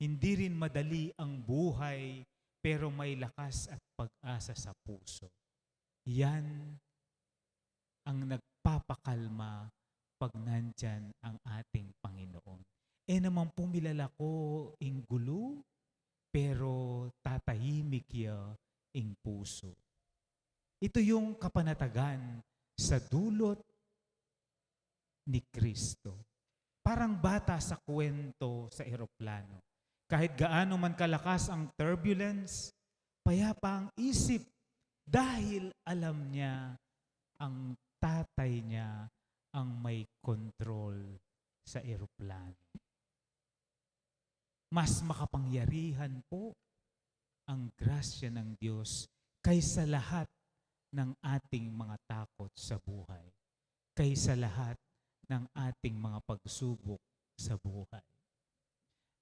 Hindi rin madali ang buhay, pero may lakas at pag-asa sa puso. Yan ang nagpapakalma pag nandyan ang ating Panginoon. Naman pumilala ko ing gulo, pero tatahimik ya ing puso. Ito yung kapanatagan sa dulot ni Kristo. Parang bata sa kwento sa eroplano. Kahit gaano man kalakas ang turbulence, payapa ang isip dahil alam niya ang tatay niya ang may control sa eroplano. Mas makapangyarihan po ang grasya ng Diyos kaysa lahat ng ating mga takot sa buhay, kaysa lahat ng ating mga pagsubok sa buhay.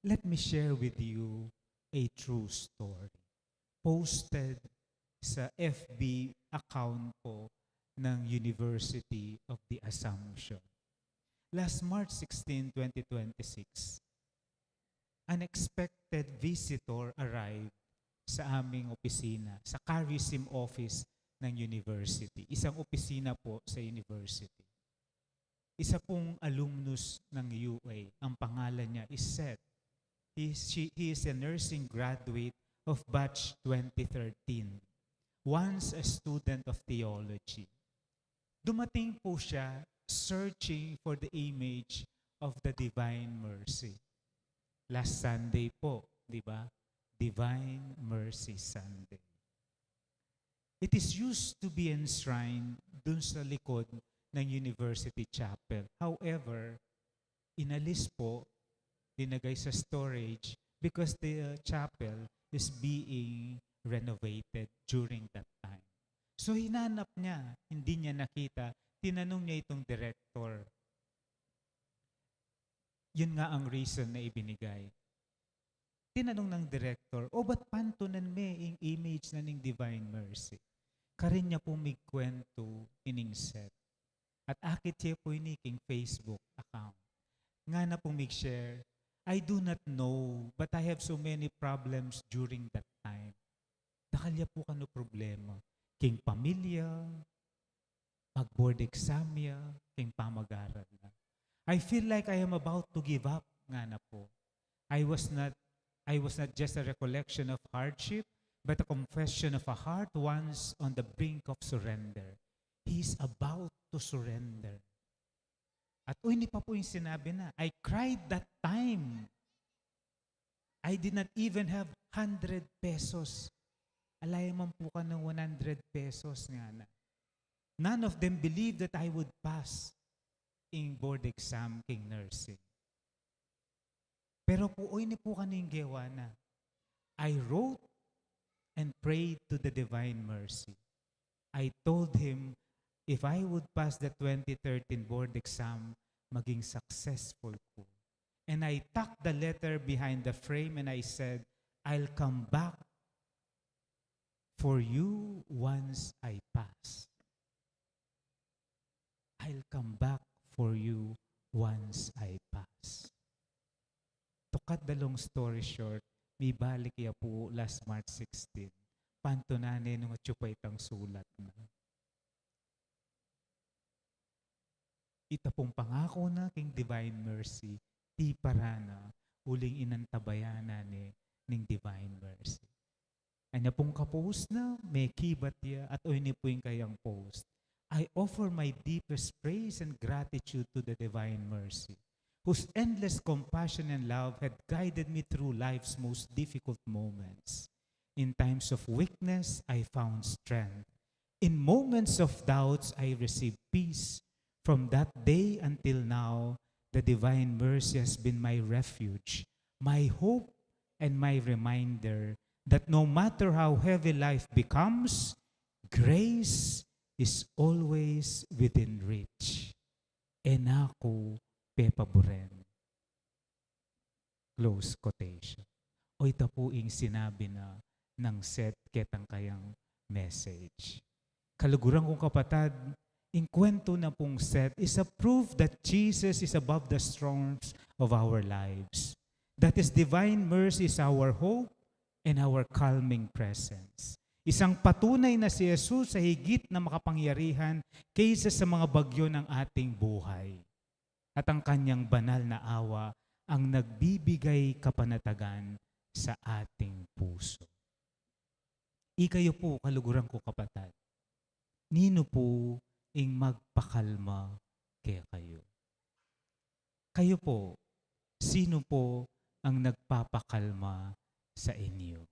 Let me share with you a true story. Posted sa FB account ko ng University of the Assumption. Last March 16, 2026, unexpected visitor arrived sa aming opisina, sa Carisim office ng university. Isang opisina po sa university. Isa pong alumnus ng UA. Ang pangalan niya is Seth. He is a nursing graduate of batch 2013. Once a student of theology. Dumating po siya searching for the image of the Divine Mercy. Last Sunday po, di ba? Divine Mercy Sunday. It is used to be enshrined dun sa likod ng University Chapel. However, inalis po, dinagay sa storage because the chapel is being renovated during that time. So hinanap niya, hindi niya nakita, tinanong niya itong director. Yun nga ang reason na ibinigay. Tinanong ng director, ba't pantunan me ang image na ning Divine Mercy? Karin niya po migkwento ining Seth. At akit siya po iniking Facebook account. Nga na po mig-share, I do not know, but I have so many problems during that time. Nakalya po kano problema. King pamilya, pag-board exam ya, king pamag-aral na. I feel like I am about to give up nga na po. I was not just a recollection of hardship, but a confession of a heart once on the brink of surrender. He is about to surrender. At hindi pa po yung sinabi na, I cried that time. I did not even have 100 pesos. Alay man po ka ng 100 pesos nga na. None of them believed that I would pass in board exam king nursing. Pero po, ni po kaning gewa na. I wrote and prayed to the Divine Mercy. I told him, if I would pass the 2013 board exam, maging successful ko. And I tucked the letter behind the frame and I said, I'll come back for you once I pass. I'll come back for you once I pass. To cut the long story short, may balik iya po last March 16. Pantunanin ng tsupay itang sulat na. Ita pong pangako na king Divine Mercy, ti parana, uling inantabayana ning Divine Mercy. Anya pong kapost na, may kibat ya, at ni po yung kayang post. I offer my deepest praise and gratitude to the Divine Mercy, whose endless compassion and love had guided me through life's most difficult moments. In times of weakness, I found strength. In moments of doubts, I received peace. From that day until now, the Divine Mercy has been my refuge, my hope, and my reminder that no matter how heavy life becomes, grace is always within reach. And ako pepaboren. Close quotation. O ito po yung sinabi na ng Seth ketang kayang message. Kaluguran kong kapatid, in kwento na pong Seth is a proof that Jesus is above the storms of our lives. That His divine mercy is our hope and our calming presence. Isang patunay na si Jesus sa higit na makapangyarihan kaysa sa mga bagyo ng ating buhay. At ang kanyang banal na awa ang nagbibigay kapanatagan sa ating puso. Ikayo po, kaluguran ko kapatid, nino po ing magpakalma kaya kayo? Kayo po, sino po ang nagpapakalma sa inyo?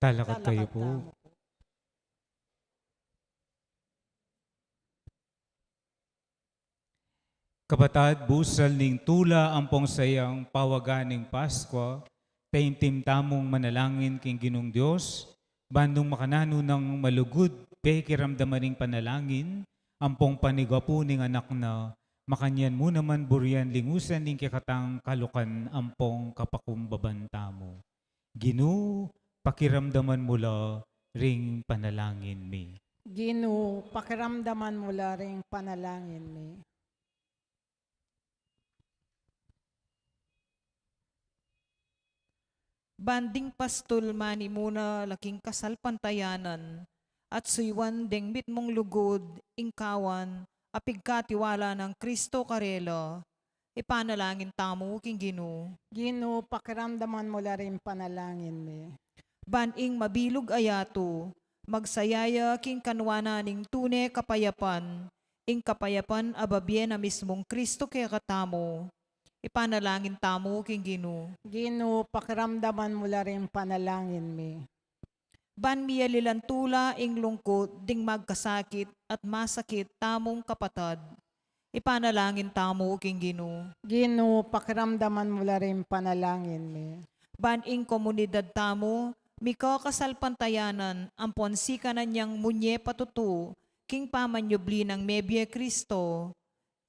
Talakad kayo Talakad po. tamo po. Kapatad, busal ning tula ampong sayang pawaganing Pasko, taimtim tamong manalangin king Ginong Dios, bandong makanano ng malugod, pe kiramdaman ning panalangin, ampong panigapo ning anak na, makanyan mo naman burian lingusan ning kikatang kalukan ampong kapakumbaban tamo. Ginu, pakiramdaman mula ring panalangin mi. Ginoo, pakiramdaman mo la ring panalangin mi. Banding pastol mani muna laking kasal pantayanan at suywan deng mit mong lugod, ingkawan, apig katiwala ng Kristo karela, ipanalangin tamo king Ginoo. Ginoo, pakiramdaman mo la ring panalangin mi. Baning mabilog ayato, magsayaya king kanwana ning tune kapayapan, ing kapayapan ababyen na mismong Kristo kaya katamo, ipanalangin tamo king Ginoo. Ginoo, pakiramdaman mo la ring panalangin mi. Ban miyalilantula ing lungkot ding magkasakit at masakit tamong kapatad, ipanalangin tamo king Ginoo. Ginoo, pakiramdaman mo la ring panalangin mi. Ban ing komunidad tamo, mika kasal pantayanan, ampon sika na niyang munye patutu, king pamanyubli ng Mebye Kristo,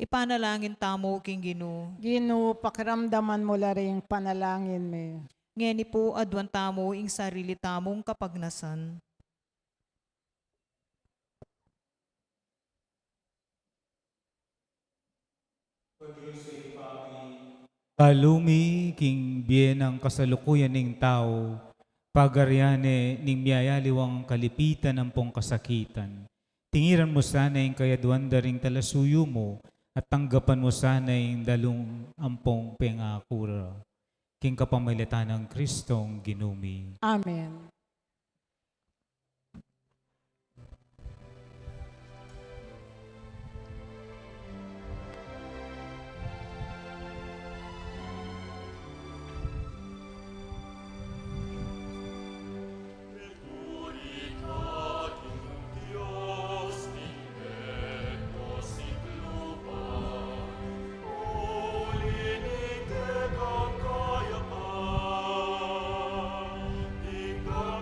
ipanalangin tamo king Ginoo. Ginoo, pakiramdaman mo la ring panalangin mi. Ngeni po adwan tamo ing sarili tamong kapagnasan. Kalumi king biyenang kasalukuyan ning tao, pagaryane ning miyayaliwang kalipitan ng pong kasakitan. Tingiran mo sana yung kayaduan daring talasuyo mo at tanggapan mo sana yung dalong ampong pengakura. King kapamilatan ng Kristong ginumi. Amen. Ikaw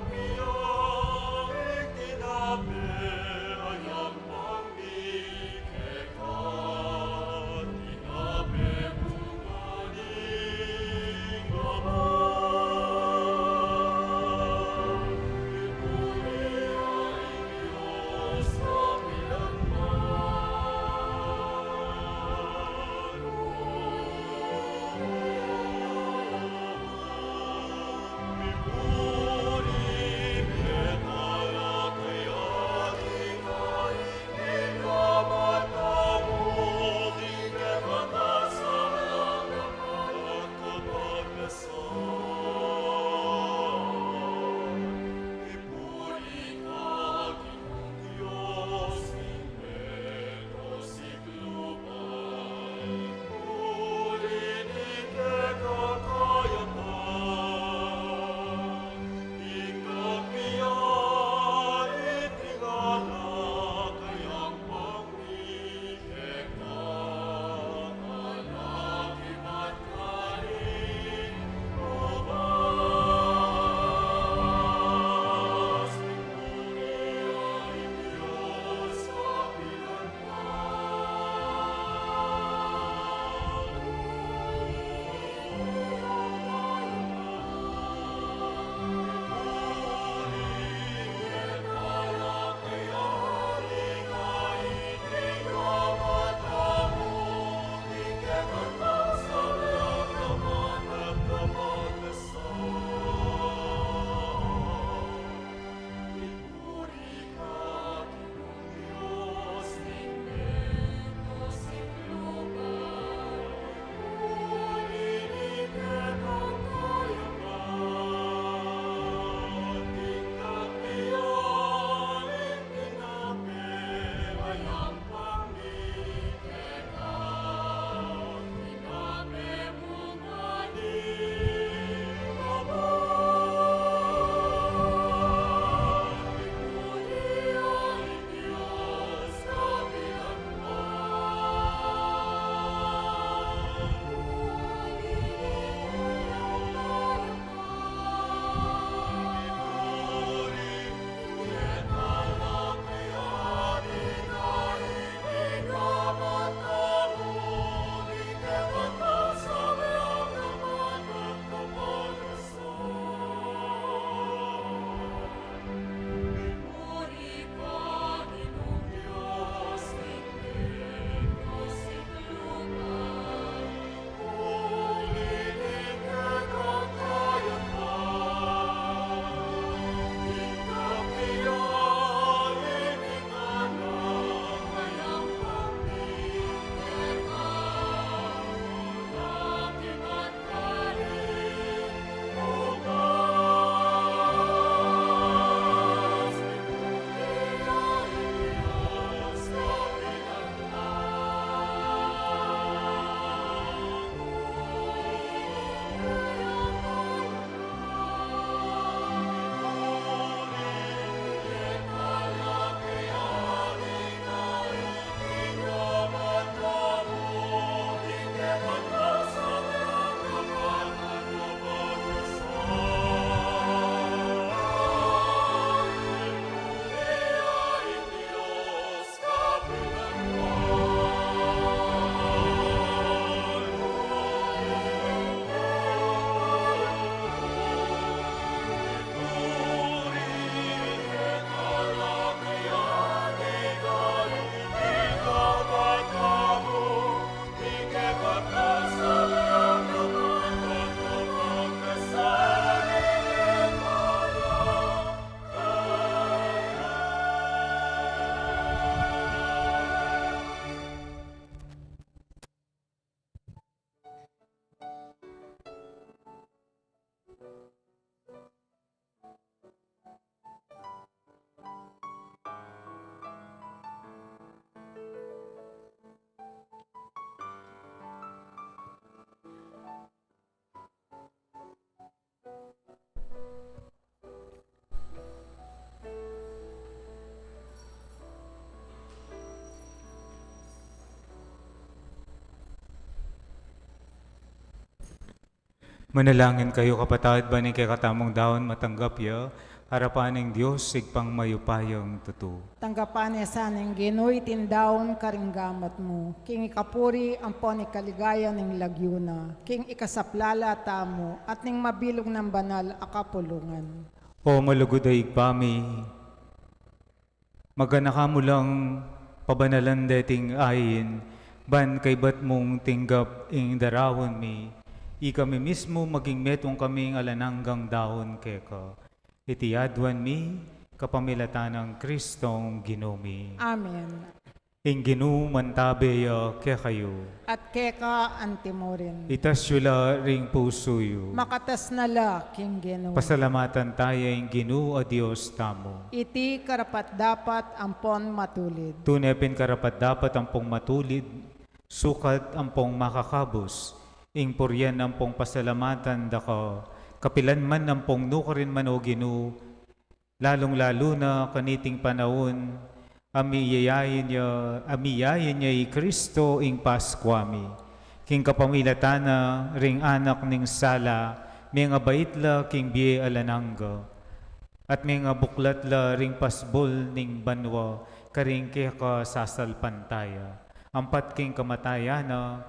Manalangin kayo kapatawad ba ng kay katamong daon matanggap ya, harapan ng Diyos, sigpang mayupayang tuto. Tanggapan niya sanang Ginoy tindaon karinggamat mo. King ikapuri ang po ni kaligaya ng lagyuna. King ikasaplala tamo at ning mabilog ng banal akapulungan. O malugod ay igpami, magana ka mo lang pabanalan deting ayin, ban kay bat mong tinggap ing darawon mi, kami mismo maging metong kaming alananggang dahon keka. Itiyadwan mi, kapamilatan ng Kristong Ginomi. Amen. Ing ginumantabe ke kayo, At keka antimorin. itasyula ring pusuyo. Makatas na la, King Ginoy. Pasalamatan tayo ing ginu a Diyos tamo. Iti karapat dapat ampon matulid. Tunepin karapat dapat ampong matulid, sukat ampong makakabos, ing puryan ampong pasalamatan dako, kapilan man ampong nukarin man o ginu, lalong-lalo na kaniting panahon, amiyayin niya i Kristo ing Paskwami, king kapamilatana ring anak ning sala, may nga baitla king biye alanangga, at may nga buklatla ring pasbol ning banwa, karing keka sasalpantaya, ampat king kamatayana,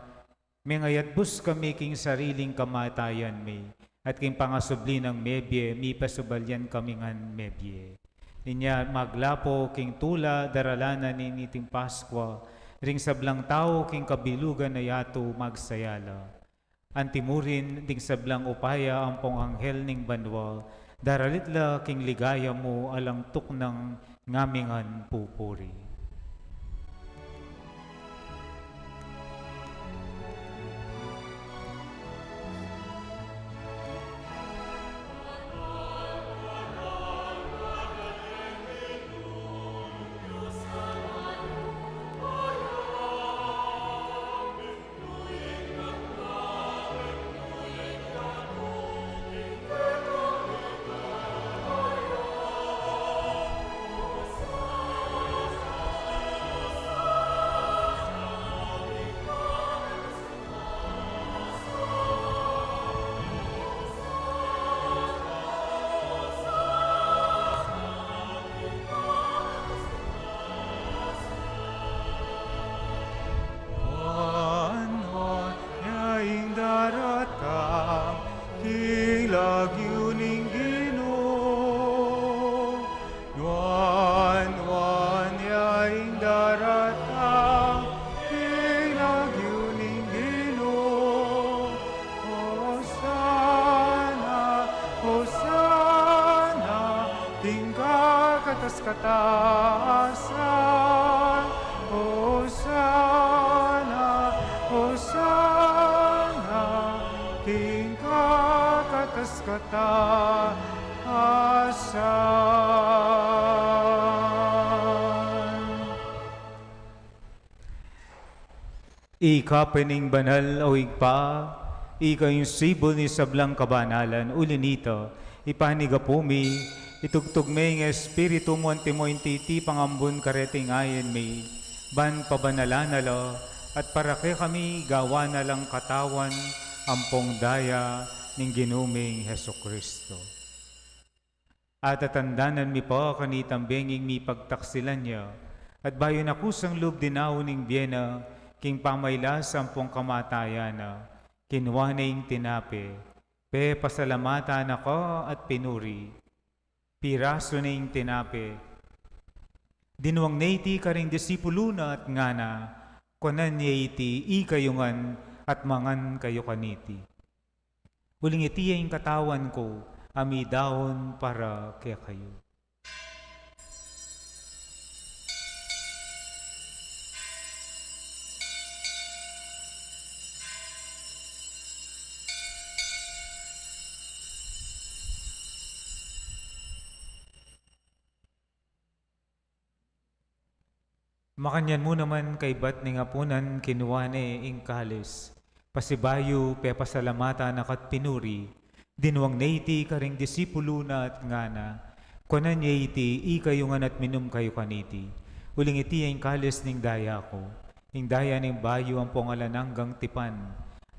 may ngayatbus kami king sariling kamatayan mi, at king pangasubli ng mebye, mi pasubalyan kami ngan mebye. Ninya maglapo king tula daralana ni niting Paskwa, ring sablang tao king kabilugan na yato magsayala. Antimurin ding sablang upaya ampong anghel ning banwa, daralitla king ligaya mo alang tuk ng ngamingan pupuri. Kataasan, Hosanna, Hosanna, King kakatas kataasan. Ikapening banal o igpa, ikayong sibol ni sablang kabanalan, ulinito, ipanigapumi, itugtog may ng espiritu mo antimo intiti pangambun kareting ayen may, ban pabanala at para kay kami gawa na lang katawan, ampong daya ng ginuming Heso Kristo. At atandanan mi pa kanitang benging mi pagtaksilan niya, at bayo na kusang loob dinaw ning Biena, king pamayla sampung kamatayana, kinwa na ing tinape, pe pasalamatan ako at pinuri, piraso na ing tinape, dinuwang na iti karing disipulo na at ngana, kunan niya iti ikayungan at mangan kayo kaniti. Uling iti yung katawan ko, ami daon para kaya kayo. Makanyan mo naman kay bat ni ngapunan kinuwane ing kalis. Pasibayo pe pasalamatan akat pinuri. Dinuwang naiti karing disipulo na at ngana. Kunan niya iti ikayungan at minum kayo kaniti. Uling iti ang kalis ning daya ko. Ing daya ning bayo ang pongalananggang tipan.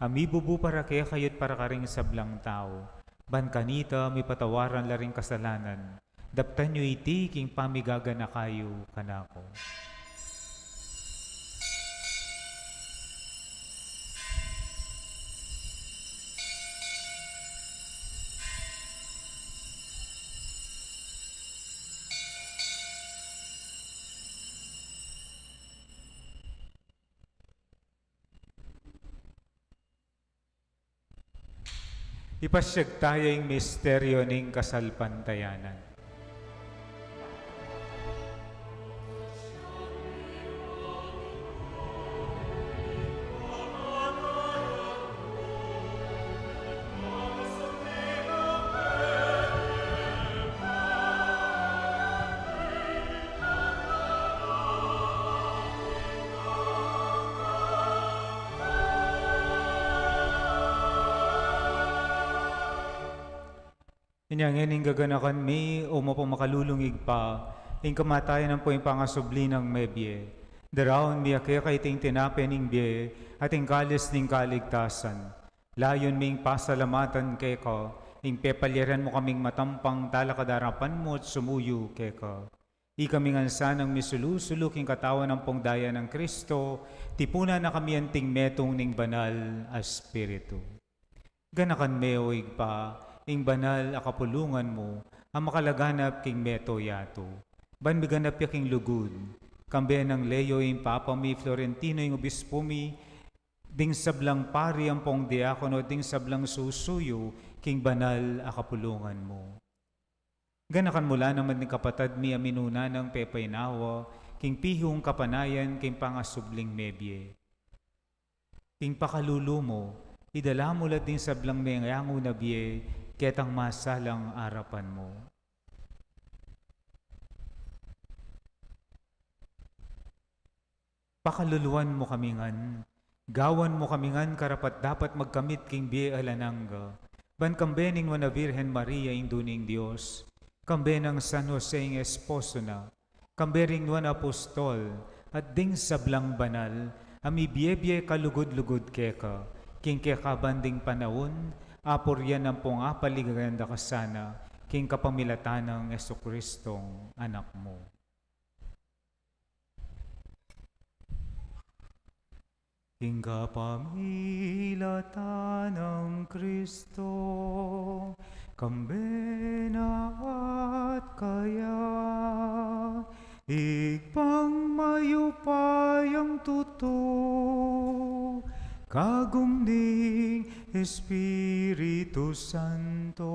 Amibubu para kaya kayot para karing sablang tao. Ban kanita, may patawaran laring kasalanan. Daptan nyo iti, king pamigaga na kayo kanako. Ipasyag tayo yung misteryo ng kasalpantayanan. Inyangin gaganakan mi o mapakalulungig pa, ing kamatayan ng po yung pangasubli ng mebye. Daraon mi ake kay ting tinapen ning bye, at ing kalis ning kaligtasan. Layon ming pasalamatan kay ka, ing pepalyeran mo kaming matampang talakadarapan mo at sumuyo kay ka. Ikaming ansanang misulusulok ing katawan ng pongdaya ng Kristo, tipuna na kami anting metong ning banal as Espiritu. Ganakan meoig pa, ing banal a kapulungan mo, ang makalaganap king meto yato. Ban miganap ya king lugod, kambe ng leyo ing papa mi Florentino ing obispo mi, ding sablang pari ang pong diakono, ding sablang susuyo, king banal a kapulungan mo. Ganakan mula naman ni kapatad mi aminuna ng pepaynawa, king pihong kapanayan, king pangasubling mebye. King pakalulu mo, idala mo lang din sablang mengango na biye, ketang masalang arapan mo. Pakaluluan mo kamingan, gawan mo kamingan karapat dapat magkamit king biye alananga, ban kambening mo na Virhen Maria induning Diyos, kambe ng San Jose ing esposo na, kambering wan apostol, at ding sablang banal, ami biye kalugod-lugod keka, king kekabanding panahon, apor yan ang pong apaligaganda kasana, king kapamilatan ng Jesucristong anak mo. King kapamilatan ng Kristo, kambena at kaya, igpang mayupayang tuto, kagumning Espiritu Santo,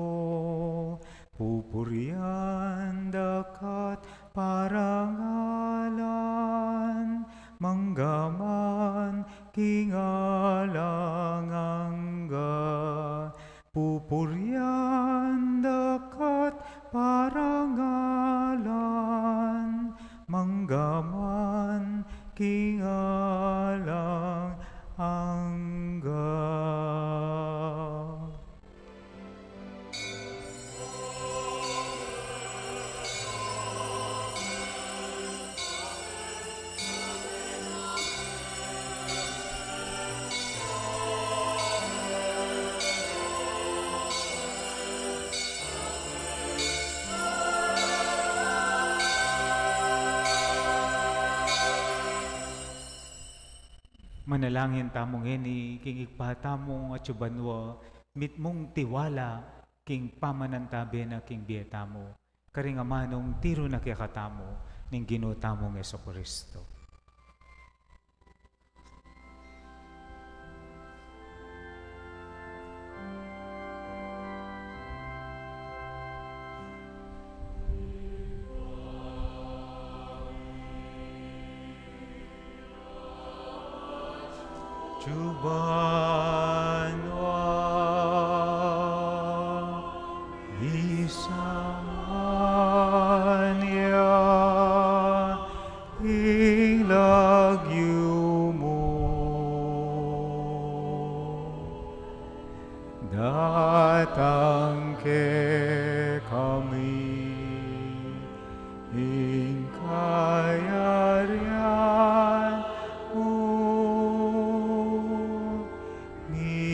pupurian dakat parangalan, manggaman kingalangangga, pupurian dakat parangalan, manggaman kingalangangga. Manalangin tamong heni, king igpatamong at subanwa, mit mong tiwala, king pamanantabi na king bietamo, karingamanong tiro na kikatamo, ning ginutamong Jesucristo. Chubanwa Isanya ilagyo mo datang ke kami ingkayarian mo ni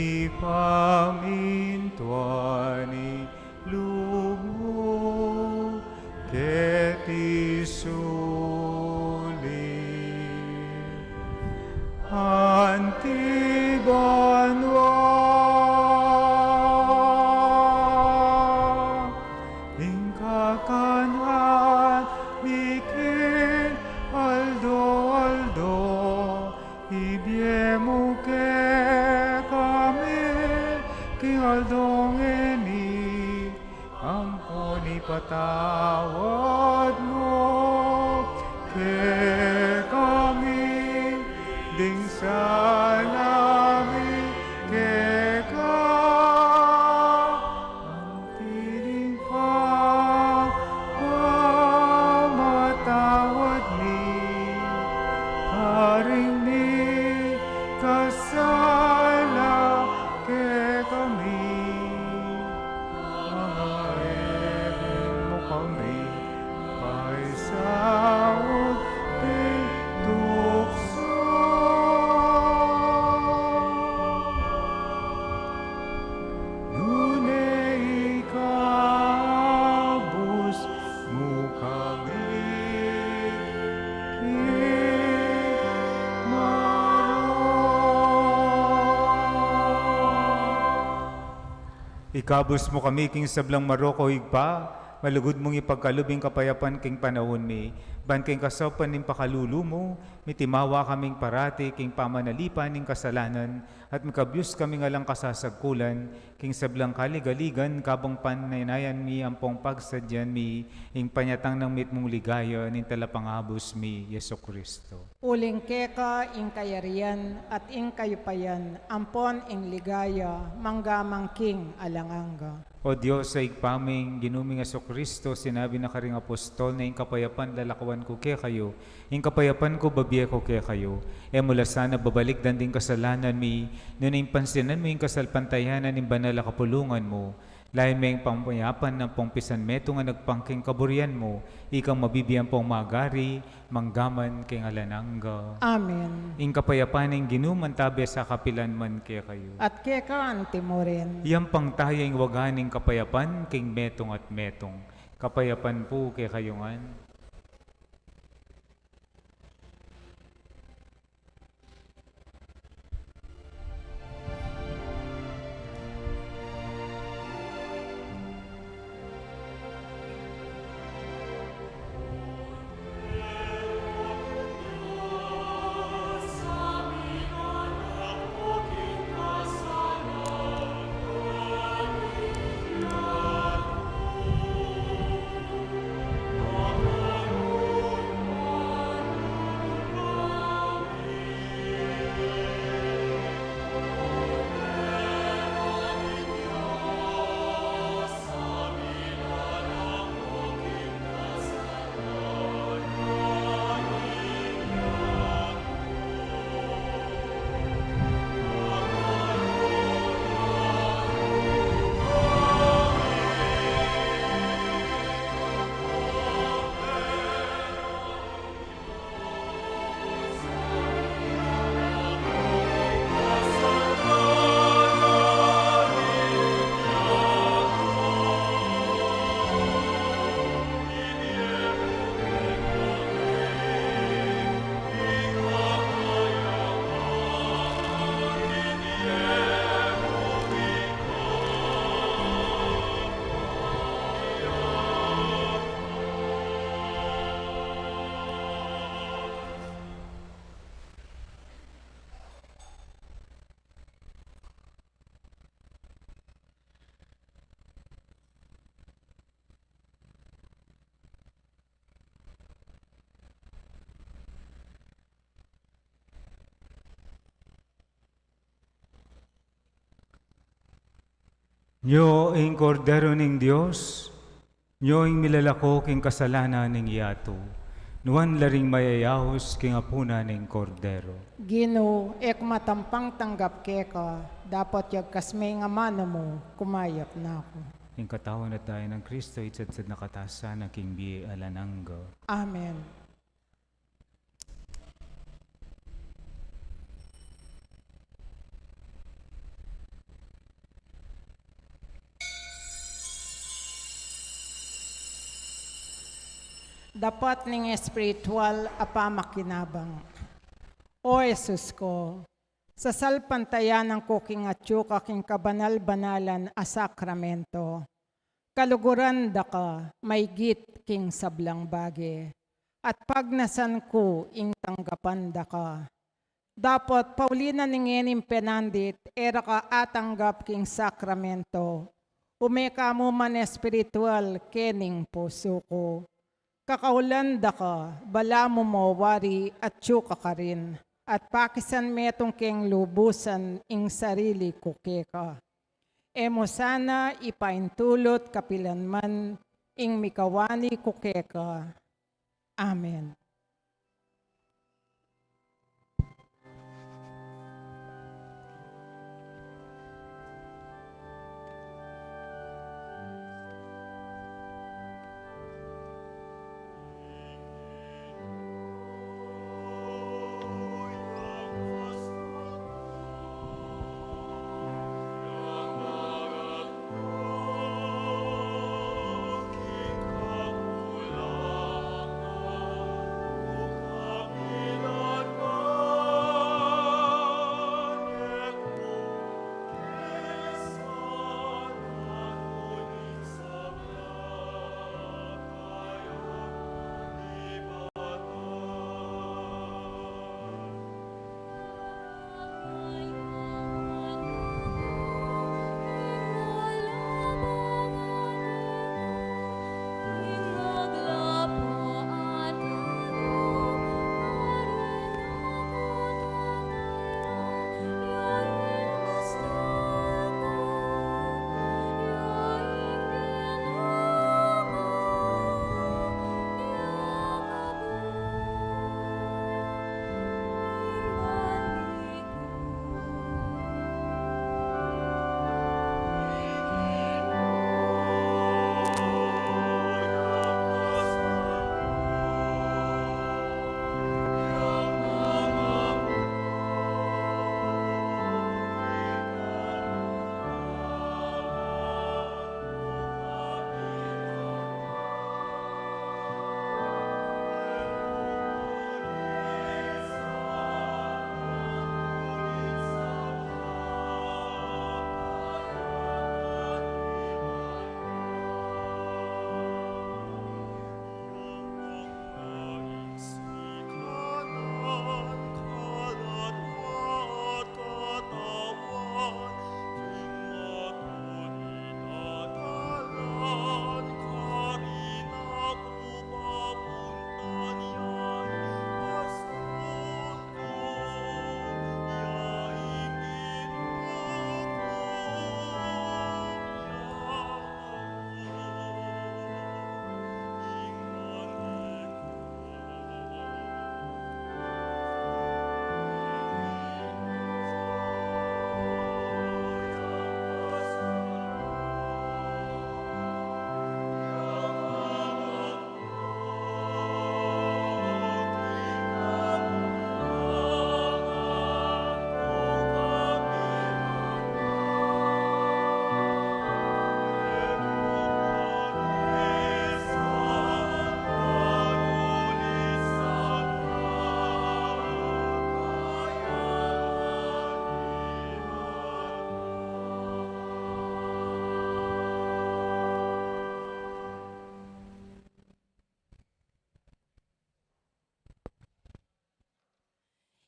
ke kami, ding salangit ke ka, ang piling pagmamatawad ni, karing ni kasala ke kami, mga mo kami, paisaot ting tukso. Ngunit ikabus mo kami, ikabus mo kami king sablang maroko higpa, malugod mong ipagkalubing kapayapan king panahon mi, ban king kasapan ning pakalulu mo, mitimawa kaming parati king pamanalipan ning kasalanan, at makabyus kami nga lang kasasagkulan, king sablang kaligaligan, kabang panaynayan mi, ampong pagsadyan mi, ing panyatang ng mitmong ligaya, ning talapangabos mi, Yeso Kristo. Uling keka ing kayarian at ing kayupayan, ampon ing ligaya, manggamang king alanganga. O Diyos, sa igpaming ginuming Yeso Kristo, sinabi na karing apostol na ing kapayapan lalakawan ko kaya kayo, ing kapayapan ko babiya ko kaya kayo. E mula sana babalik danding kasalanan mi, nun ing pansinan mo ing kasalpantayanan ing banal na kapulungan mo. Lain may pampayapan ng pongpisan meto nga nagpangking kaburian mo, ikang mabibiyan pong magari, manggaman king alanangga. Amen. Ing kapayapan ing ginuman tabi sa kapilan man kaya kayo. At keka antimo rin. Iyang pangtayang waganing kapayapan king metong at metong. Kapayapan po kay kayungan. Nyo ing kordero ning Dios, nyo ing milalako king kasalanan ning yato, nuan laring mayayahos king apuna ning kordero. Gino, ek matampang tanggap keka, dapat yag kasmay nga mano mo, kumayap na ako. Ing katawan at tayo ng Kristo, itsadsad nakatasan ng king biye alanangga. Amen. Dapat ning espiritual apamakinabang. O Jesus ko, sa salpantayan ng kuking atyuk aking kabanal-banalan a sakramento, kaluguran da ka, may git king sablang bage, at pagnasan ko ing tanggapan da ka. Dapat Paulina ningenim penandit, era ka atanggap king sakramento, umeka mo man espiritual kening puso ko. Kakaulan da ka, bala mo mawari at tsuka ka rin. At pakisan metong keng lubusan ing sarili kuke ka. Emo sana ipaintulot kapilanman ing mikawani kuke ka. Amen.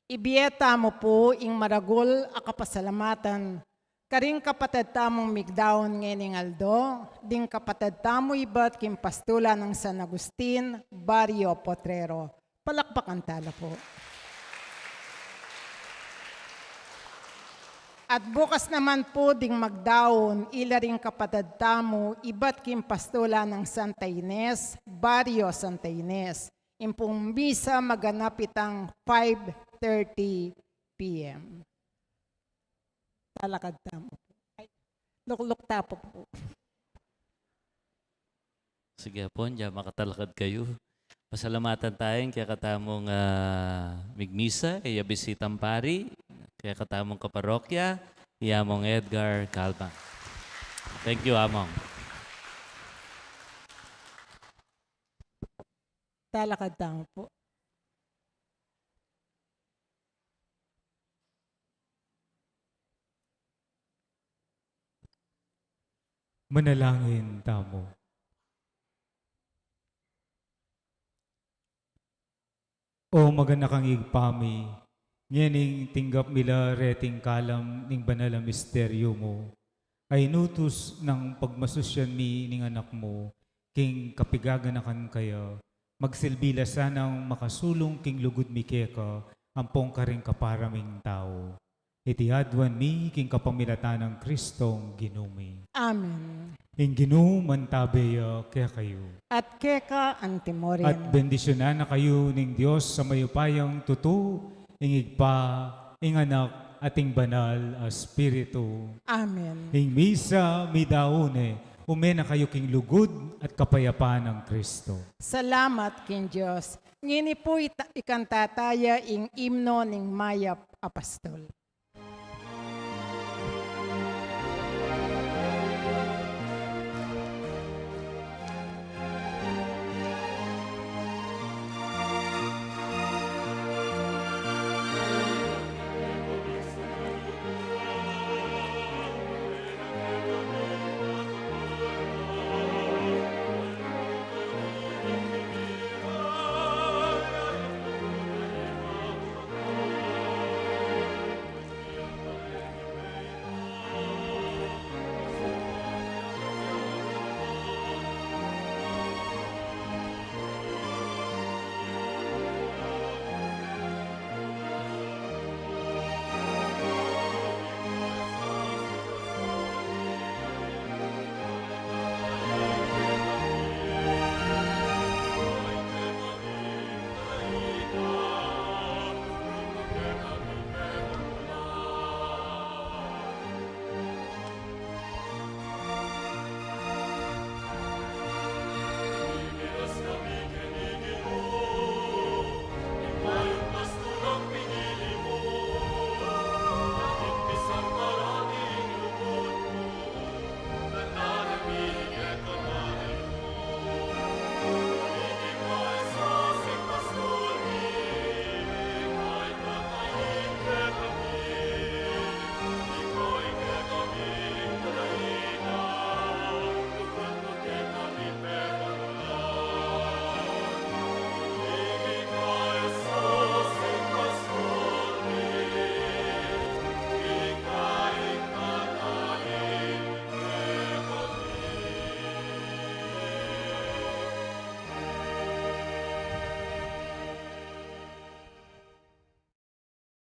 Ibiyeta mo po ing maragol a kapasalamatan. Karing kapatid tamong migdaon ngening Aldo, ding kapatid tamo ibat kim pastula ng San Agustin, Barrio Potrero. Palakpakan tala po. At bukas naman po ding magdaon, ila ring kapatid tamo, ibat kim pastula ng Santa Ines, Barrio Santa Ines. Impong misa maganap itang 5:30 p.m. Talakad tamo po. Ay, lukluk tapo po. Sige po, diyan makatalakad kayo. Pasalamatan tayong kaya katamong migmisa, kaya bisitang pari, kaya katamong kaparokya, Among Edgar Calma. Thank you, Among. Talakad tamo po. Manalangin tamo. O magana kang igpami, ngening tinggap mila reting kalam ning banala misteryo mo, ay nutus ng pagmasusyan mi ning anak mo, king kapigaganakan kaya, magsilbila sanang makasulong king lugod mi keka, ampong karing kaparaming tao. Iti adwan mi king kapamilatan ng Kristong ginumi. Amen. Ing ginuman tabeya kaya kayo. At keka antimorin. At bendisyonan na kayo ning Diyos sa mayupayang tutu, ingigpa, inganak, ating banal a Espiritu. Amen. Ing misa, midaone, umena kayo king lugod at kapayapaan ng Kristo. Salamat king Diyos. Ngini po ikantataya ing imno ning Mayap Apostol.